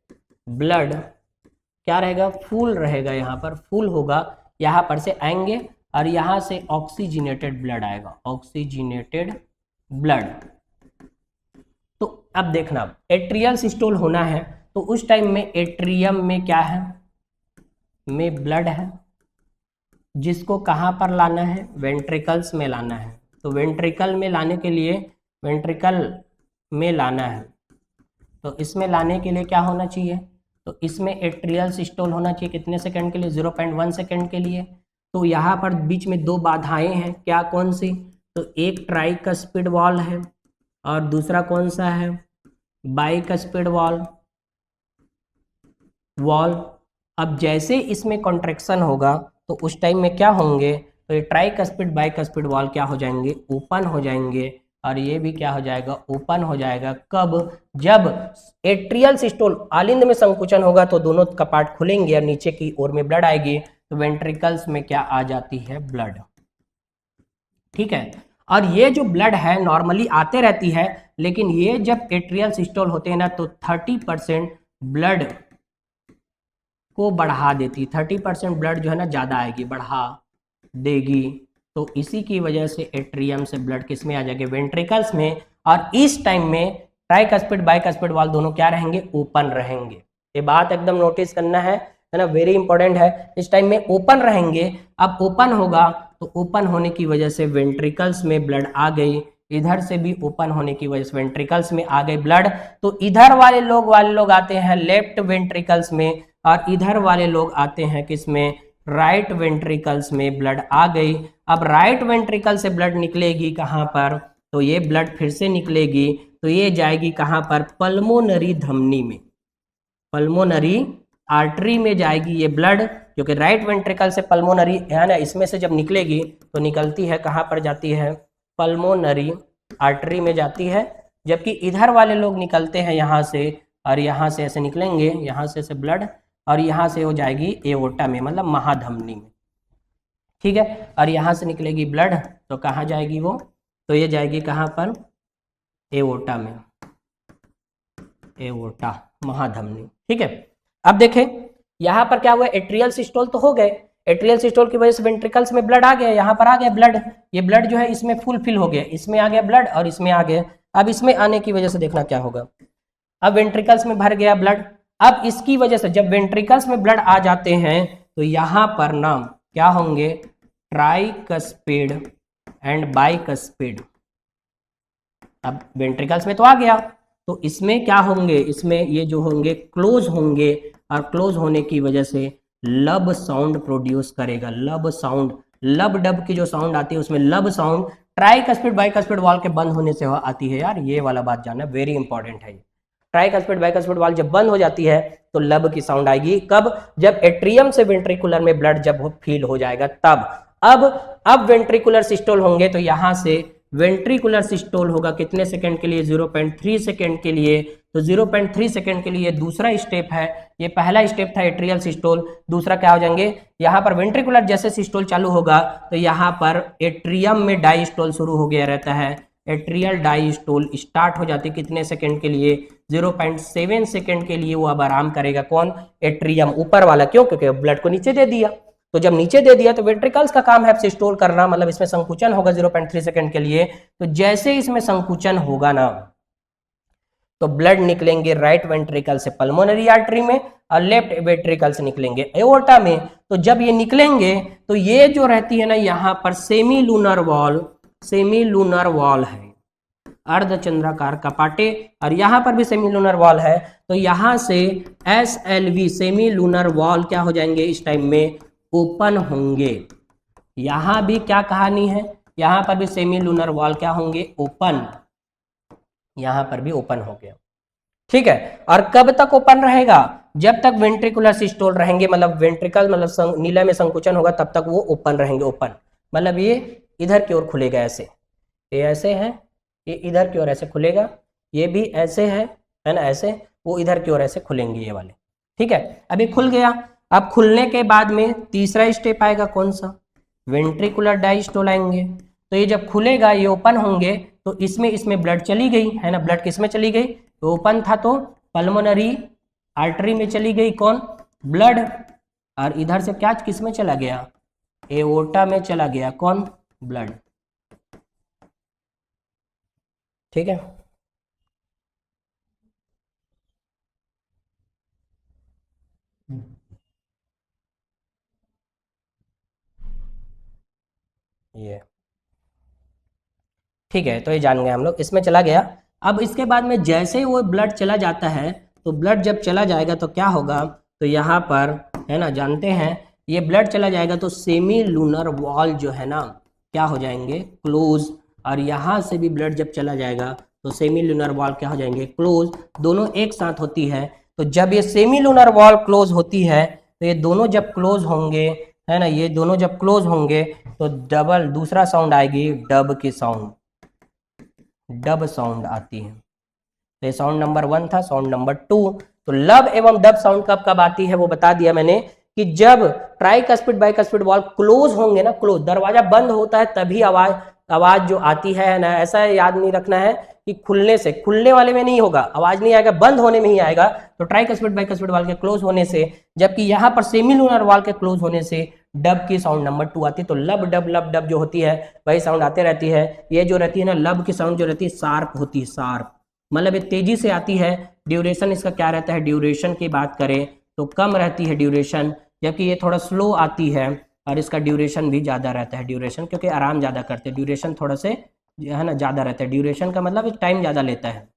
[SPEAKER 1] ब्लड क्या रहेगा, फुल रहेगा, यहाँ पर फुल होगा, यहाँ पर से आएंगे और यहाँ से ऑक्सीजनेटेड ब्लड आएगा, ऑक्सीजनेटेड ब्लड। तो अब देखना एट्रियल सिस्टोल होना है तो उस टाइम में एट्रियम में क्या है, में ब्लड है, जिसको कहाँ पर लाना है, वेंट्रिकल्स में लाना है। तो वेंट्रिकल में लाने के लिए, वेंट्रिकल में लाना है, तो इसमें लाने के लिए क्या होना चाहिए, तो इसमें एट्रियल सिस्टोल होना चाहिए। कितने सेकंड के लिए, 0.1 सेकंड के लिए। तो यहाँ पर बीच में दो बाधाएं हैं, क्या कौन सी, तो एक ट्राइकस्पिड वॉल्व है और दूसरा कौन सा है, बाइकस्पिड वॉल्व। अब जैसे इसमें कॉन्ट्रैक्शन होगा तो उस टाइम में क्या होंगे, तो ये ट्राइकस्पिड बाइकस्पिड वॉल्व क्या हो जाएंगे, ओपन हो जाएंगे, और ये भी क्या हो जाएगा, ओपन हो जाएगा। कब, जब एट्रियल सिस्टोल आलिंद में संकुचन होगा तो दोनों कपाट खुलेंगे और नीचे की ओर में ब्लड आएगी, तो वेंट्रिकल्स में क्या आ जाती है, ब्लड। ठीक है, और ये जो ब्लड है नॉर्मली आते रहती है, लेकिन ये जब एट्रियल सिस्टोल होते हैं ना तो 30% ब्लड को बढ़ा देती, 30% ब्लड जो है ना ज़्यादा आएगी, बढ़ा देगी। तो इसी की वजह से एट्रियम से ब्लड किस में आ जाएगी, वेंट्रिकल्स में। और इस टाइम में ट्राइकस्पिड बाइकस्पिड वाल्व दोनों क्या रहेंगे, ओपन रहेंगे। ये बात एकदम नोटिस करना है ना, वेरी इंपॉर्टेंट है। इस टाइम में ओपन रहेंगे। अब ओपन होगा तो ओपन होने की वजह से वेंट्रिकल्स में ब्लड आ गई, इधर से भी ओपन होने की वजह से वेंट्रिकल्स में आ गई ब्लड, तो इधर वाले लोग आते हैं लेफ्ट वेंट्रिकल्स में, और इधर वाले लोग आते हैं किसमें, राइट वेंट्रिकल्स में ब्लड आ गई। अब राइट वेंट्रिकल से ब्लड निकलेगी कहाँ पर, तो ये ब्लड फिर से निकलेगी, तो ये जाएगी कहाँ पर, पल्मोनरी धमनी में, पल्मोनरी आर्टरी में जाएगी ये ब्लड, क्योंकि राइट वेंट्रिकल से पल्मोनरी है ना, इसमें से जब निकलेगी तो निकलती है कहाँ पर जाती है, पल्मोनरी आर्टरी में जाती है। जबकि इधर वाले लोग निकलते हैं यहाँ से, और यहाँ से ऐसे निकलेंगे, यहाँ से ऐसे ब्लड, और यहाँ से हो जाएगी एओर्टा में, मतलब महाधमनी में, ठीक है। और यहाँ से निकलेगी ब्लड तो कहाँ जाएगी वो, तो ये जाएगी कहाँ पर, एओर्टा में, एओर्टा महाधमनी, ठीक है। अब देखें यहाँ पर क्या हुआ, एट्रियल सिस्टोल तो हो गए, एट्रियल सिस्टोल की वजह से वेंट्रिकल्स में ब्लड आ गया, यहाँ पर आ गया ब्लड, ये ब्लड जो है इसमें फुलफिल हो गया, इसमें आ गया ब्लड और इसमें आ गया। अब इसमें आने की वजह से देखना क्या होगा, अब वेंट्रिकल्स में भर गया ब्लड। अब इसकी वजह से जब वेंट्रिकल्स में ब्लड आ जाते हैं तो यहाँ पर नाम क्या होंगे, ट्राइकस्पिड एंड बाइकस्पिड। अब वेंट्रिकल्स में तो आ गया, तो इसमें क्या होंगे, इसमें ये जो होंगे क्लोज होंगे, और क्लोज होने की वजह से लब साउंड प्रोड्यूस करेगा, लब साउंड, लब डब की जो साउंड आती है उसमें लब साउंड ट्राइकस्पिड बाइकस्पिड वाल्व के बंद होने से आती है। यार ये वाला बात जानना वेरी इंपॉर्टेंट है। ट्राइकस्पिड बाइकस्पिड वाल्व जब बंद हो जाती है तो लब की साउंड आएगी, कब, जब एट्रियम से वेंट्रिकुलर में ब्लड जब फील हो जाएगा तब। अब वेंट्रिकुलर सिस्टोल होंगे तो यहां से वेंट्रिकुलर सिस्टोल होगा कितने सेकंड के लिए, 0.3 सेकंड के लिए। तो 0.3 सेकंड के लिए दूसरा स्टेप है, ये पहला स्टेप था एट्रियल सिस्टोल, दूसरा क्या हो जाएंगे, यहाँ पर वेंट्रिकुलर जैसे सिस्टोल चालू होगा तो यहाँ पर एट्रियम में डायस्टोल शुरू हो गया रहता है, एट्रियल डायस्टोल स्टार्ट हो जाती है कितने सेकंड के लिए, 0.7 सेकंड के लिए वो अब आराम करेगा, कौन, एट्रियम ऊपर वाला, क्यों, क्योंकि ब्लड को नीचे दे दिया। तो जब नीचे दे दिया तो वेंट्रिकल्स का काम है सिस्टोल करना, मतलब इसमें संकुचन होगा 0.3 सेकंड के लिए। तो जैसे इसमें संकुचन होगा ना तो ब्लड निकलेंगे राइट वेंट्रिकल से पल्मोनरी आर्टरी में, और लेफ्ट वेंट्रिकल से निकलेंगे एओर्टा में। तो जब ये निकलेंगे तो ये जो रहती है ना यहाँ पर सेमी लूनर वॉल है, अर्धचंद्राकार कपाटे, और यहाँ पर भी सेमी लूनर वॉल है। तो यहाँ से SLV सेमी लूनर वॉल क्या हो जाएंगे, इस टाइम में ओपन होंगे। यहाँ भी क्या कहानी है, यहाँ पर भी सेमी लूनर वॉल क्या होंगे, ओपन, यहाँ पर भी ओपन हो गया, ठीक है। और कब तक ओपन रहेगा, जब तक वेंट्रिकुलर सिस्टोल रहेंगे, मतलब वेंट्रिकल मतलब नीला में संकुचन होगा तब तक वो ओपन रहेंगे। ओपन मतलब ये इधर की ओर खुलेगा, ऐसे, ये ऐसे है, ये इधर की ओर ऐसे खुलेगा, ये भी ऐसे है ना, ऐसे, वो इधर की ओर ऐसे खुलेंगे ये वाले, ठीक है। अभी खुल गया। अब खुलने के बाद में तीसरा स्टेप आएगा, कौन सा, वेंट्रिकुलर डायस्टोल आएंगे। तो ये जब खुलेगा, ये ओपन होंगे, तो इसमें ब्लड चली गई है ना, ब्लड किस में चली गई, तो ओपन था तो पल्मोनरी आर्टरी में चली गई, कौन, ब्लड, और इधर से क्या किस में चला गया, एओर्टा में चला गया, कौन, ब्लड, ठीक है। ये ठीक है, तो ये जान गए हम लोग, इसमें चला गया। अब इसके बाद में जैसे ही वो ब्लड चला जाता है, तो ब्लड जब चला जाएगा तो क्या होगा, तो यहाँ पर है ना, जानते हैं, ये ब्लड चला जाएगा तो सेमी लूनर वॉल जो है ना क्या हो जाएंगे, क्लोज, और यहाँ से भी ब्लड जब चला जाएगा तो सेमी लूनर वॉल क्या हो जाएंगे, क्लोज, दोनों एक साथ होती है। तो जब ये सेमी लूनर वॉल क्लोज होती है तो ये दोनों जब क्लोज होंगे, है ना, ये दोनों जब क्लोज होंगे तो डबल दूसरा साउंड आएगी, डब की साउंड, डब साउंड आती है। तो ये साउंड नंबर 1 था। साउंड नंबर 2, तो लब एवं डब साउंड कब कब आती है वो बता दिया मैंने, कि जब ट्राइकस्पिड बाइकस्पिड वाल्व क्लोज होंगे ना, क्लोज, दरवाजा बंद होता है तभी आवाज जो आती है ना, ऐसा याद नहीं रखना है कि खुलने से, खुलने वाले में नहीं होगा, आवाज नहीं आएगा, बंद होने में ही आएगा। तो ट्राइकस्पिड बाइकस्पिड वाल्व के क्लोज होने से, जबकि यहाँ पर सेमी लूनर वाल्व के क्लोज होने से डब की साउंड नंबर 2 आती है। तो लब डब जो होती है वही साउंड आते रहती है। ये जो रहती है ना लब की साउंड जो रहती है शार्प होती है, शार्प, मतलब ये तेजी से आती है। ड्यूरेशन इसका क्या रहता है, ड्यूरेशन की बात करें तो कम रहती है ड्यूरेशन, जबकि ये थोड़ा स्लो आती है और इसका ड्यूरेशन भी ज़्यादा रहता है। ड्यूरेशन क्योंकि आराम ज़्यादा करते हैं, ड्यूरेशन थोड़ा से है ना ज़्यादा रहता है। ड्यूरेशन का मतलब टाइम ज़्यादा लेता है।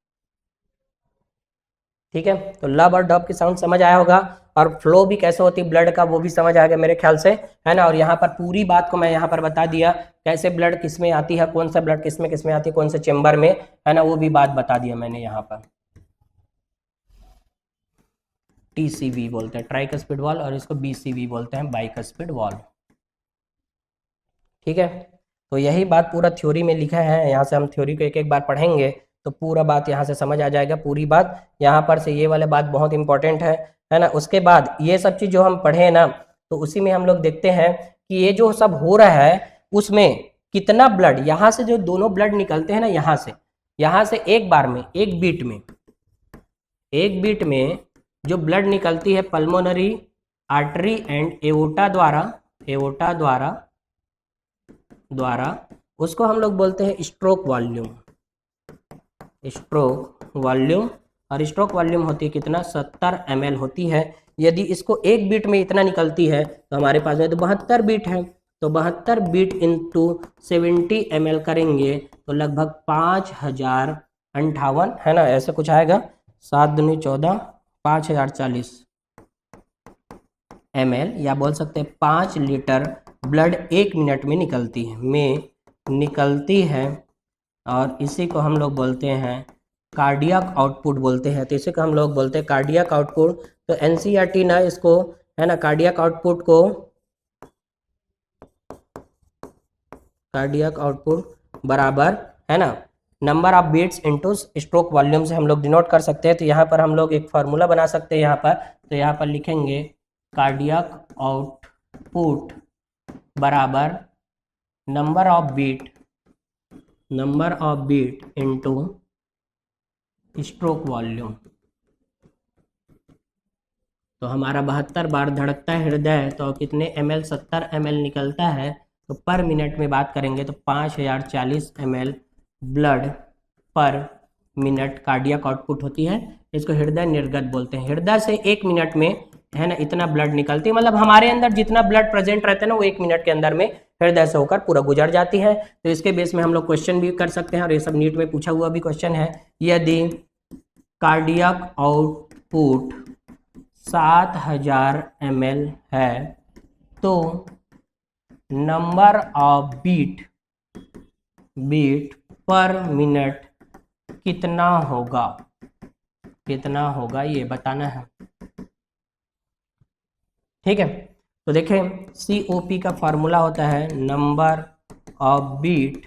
[SPEAKER 1] ठीक है, तो लब और डब की साउंड समझ आया होगा, और फ्लो भी कैसे होती है ब्लड का वो भी समझ आ गया मेरे ख्याल से, है ना। और यहाँ पर पूरी बात को मैं यहाँ पर बता दिया, कैसे ब्लड किस में आती है, कौन सा ब्लड किस में आती है, कौन से चेम्बर में, है ना, वो भी बात बता दिया मैंने यहाँ पर। TCV बोलते हैं ट्राइकस्पिड वॉल, और इसको BCV बोलते हैं बाइकस्पिड वॉल। ठीक है, तो यही बात पूरा थ्योरी में लिखा है, यहाँ से हम थ्योरी को एक एक बार पढ़ेंगे तो पूरा बात यहाँ से समझ आ जाएगा, पूरी बात यहाँ पर से। ये वाला बात बहुत इंपॉर्टेंट है ना। उसके बाद ये सब चीज़ जो हम पढ़े ना, तो उसी में हम लोग देखते हैं कि ये जो सब हो रहा है उसमें कितना ब्लड, यहाँ से जो दोनों ब्लड निकलते हैं ना, यहाँ से एक बार में, एक बीट में जो ब्लड निकलती है पल्मोनरी आर्टरी एंड एओर्टा द्वारा उसको हम लोग बोलते हैं स्ट्रोक वॉल्यूम। और स्ट्रोक वॉल्यूम होती है कितना, 70 ml होती है। यदि इसको एक बीट में इतना निकलती है तो हमारे पास में तो 72 बीट है, तो 72 बीट इंटू 70 ml करेंगे तो लगभग 5058, है ना, ऐसे कुछ आएगा, 7 दूनी 14, 5040 ml, या बोल सकते हैं 5 लीटर ब्लड एक मिनट में निकलती है। और इसी को हम लोग बोलते हैं कार्डियक आउटपुट बोलते हैं। तो इसी को हम लोग बोलते हैं कार्डियक आउटपुट। तो NCERT ना इसको, है ना, कार्डियक आउटपुट बराबर, है ना, number of beats into stroke volume से हम लोग डिनोट कर सकते हैं। तो यहाँ पर हम लोग एक फार्मूला बना सकते हैं यहाँ पर। तो यहाँ पर लिखेंगे कार्डियक आउटपुट बराबर number of beat into stroke volume. तो हमारा 72 बार धड़कता है हृदय, तो कितने ml, 70 ml निकलता है। तो पर मिनट में बात करेंगे तो 5040 ml ब्लड पर मिनट कार्डियक आउटपुट होती है। इसको हृदय निर्गत बोलते हैं। हृदय से एक मिनट में, है ना, इतना ब्लड निकलती है, मतलब हमारे अंदर जितना ब्लड प्रेजेंट रहता है ना वो एक मिनट के अंदर में हृदय से होकर पूरा गुजर जाती है। तो इसके बेस में हम लोग क्वेश्चन भी कर सकते हैं, और ये सब नीट में पूछा हुआ भी क्वेश्चन है। यदि कार्डियक आउटपुट 7000 ml है तो number of beat per minute कितना होगा ये बताना है। ठीक है, तो देखें COP का फॉर्मूला होता है number of beat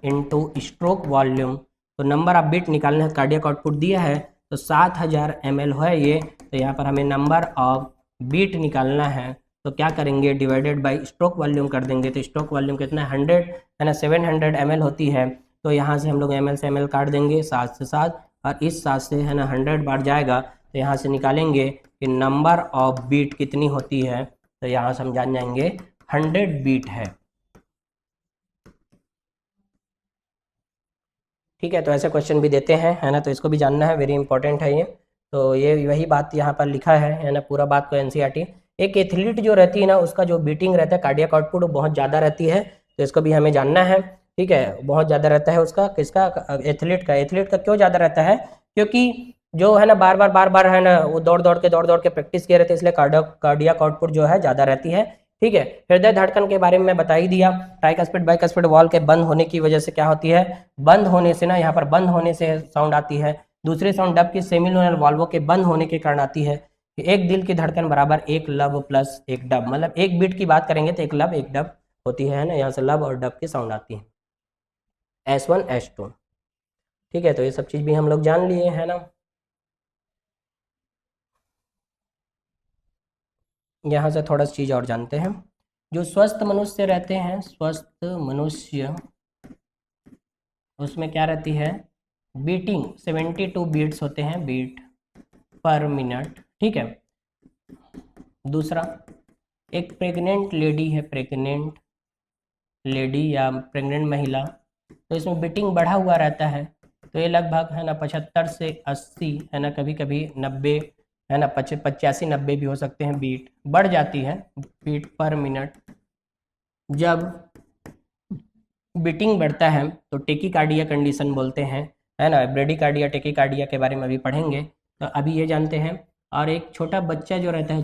[SPEAKER 1] into stroke volume. तो नंबर ऑफ बीट निकालना है, कार्डियक आउटपुट दिया है तो 7000 ml है ये। तो यहाँ पर हमें नंबर ऑफ बीट निकालना है, तो क्या करेंगे, डिवाइडेड बाय स्ट्रोक वॉल्यूम कर देंगे। तो स्ट्रोक वॉल्यूम कितना है, 100, है ना, 700 ml होती है। तो यहाँ से हम लोग ml से ml काट देंगे 7 से 7, और इस 7 से, है ना, 100 बार जाएगा। तो यहाँ से निकालेंगे कि नंबर ऑफ बीट कितनी होती है। तो यहाँ से हम जान जाएंगे 100 बीट है। ठीक है, तो ऐसे क्वेश्चन भी देते हैं, है ना, तो इसको भी जानना है, वेरी इंपॉर्टेंट है ये। तो ये वही बात यहाँ पर लिखा है ना, पूरा बात को NCERT। एक एथलीट जो रहती है ना उसका जो बीटिंग रहता है कार्डियक आउटपुट वो बहुत ज़्यादा रहती है, तो इसको भी हमें जानना है। ठीक है, बहुत ज़्यादा रहता है उसका, किसका, एथलीट का क्यों ज़्यादा रहता है, क्योंकि जो है ना बार बार है ना वो दौड़ दौड़ के प्रैक्टिस किए रहते हैं, इसलिए कार्डियक आउटपुट जो है ज़्यादा रहती है। ठीक है, हृदय धड़कन के बारे में मैं बता ही दिया। ट्राइकस्पिड बाइकस्पिड वॉल के बंद होने की वजह से क्या होती है, बंद होने से ना, यहाँ पर बंद होने से साउंड आती है। दूसरी साउंड डब की सेमिलुनर वाल्वों के बंद होने के कारण आती है। एक दिल की धड़कन बराबर एक लब प्लस एक डब, मतलब एक बीट की बात करेंगे तो एक लब एक डब होती है ना, यहाँ से लब और डब की साउंड आती है, S1 S2। ठीक है, तो ये सब चीज़ भी हम लोग जान लिए, है ना। यहाँ से थोड़ा सा चीज़ और जानते हैं। जो स्वस्थ मनुष्य रहते हैं, स्वस्थ मनुष्य, उसमें क्या रहती है, बीटिंग 72 बीट्स होते हैं, बीट पर मिनट। ठीक है, दूसरा एक प्रेग्नेंट लेडी है, प्रेग्नेंट लेडी या प्रेग्नेंट महिला, तो इसमें बीटिंग बढ़ा हुआ रहता है, तो ये लगभग है ना 75 से 80 है ना, कभी कभी 90 है ना, 85-90 भी हो सकते हैं बीट बढ़ जाती है बीट पर मिनट। जब बीटिंग बढ़ता है तो टेकीकार्डिया कंडीशन बोलते हैं, है ना। ब्रेडिकार्डिया टेकीकार्डिया के बारे में अभी पढ़ेंगे, तो अभी ये जानते हैं। और एक छोटा बच्चा जो रहता है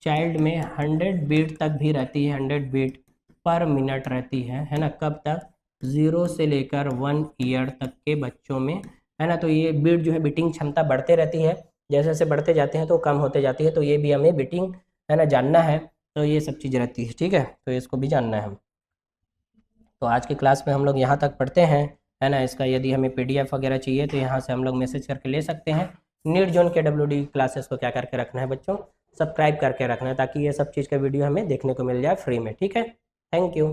[SPEAKER 1] चाइल्ड में 100 बीट तक भी रहती है, 100 बीट पर मिनट रहती है ना। कब तक? 0 से लेकर 1 ईयर तक के बच्चों में, है ना। तो ये बीट जो है बीटिंग क्षमता बढ़ते रहती है, जैसे जैसे बढ़ते जाते हैं तो कम होते जाती है। तो ये भी हमें बीटिंग है ना जानना है। तो ये सब चीज़ रहती है, ठीक है, तो इसको भी जानना है। तो आज की क्लास में हम लोग यहाँ तक पढ़ते हैं, है ना। इसका यदि हमें PDF वगैरह चाहिए तो यहाँ से हम लोग मैसेज करके ले सकते हैं। नीट जोन के WD क्लासेस को क्या करके रखना है बच्चों? सब्सक्राइब करके रखना है, ताकि ये सब चीज़ का वीडियो हमें देखने को मिल जाए फ्री में, ठीक है। Thank you.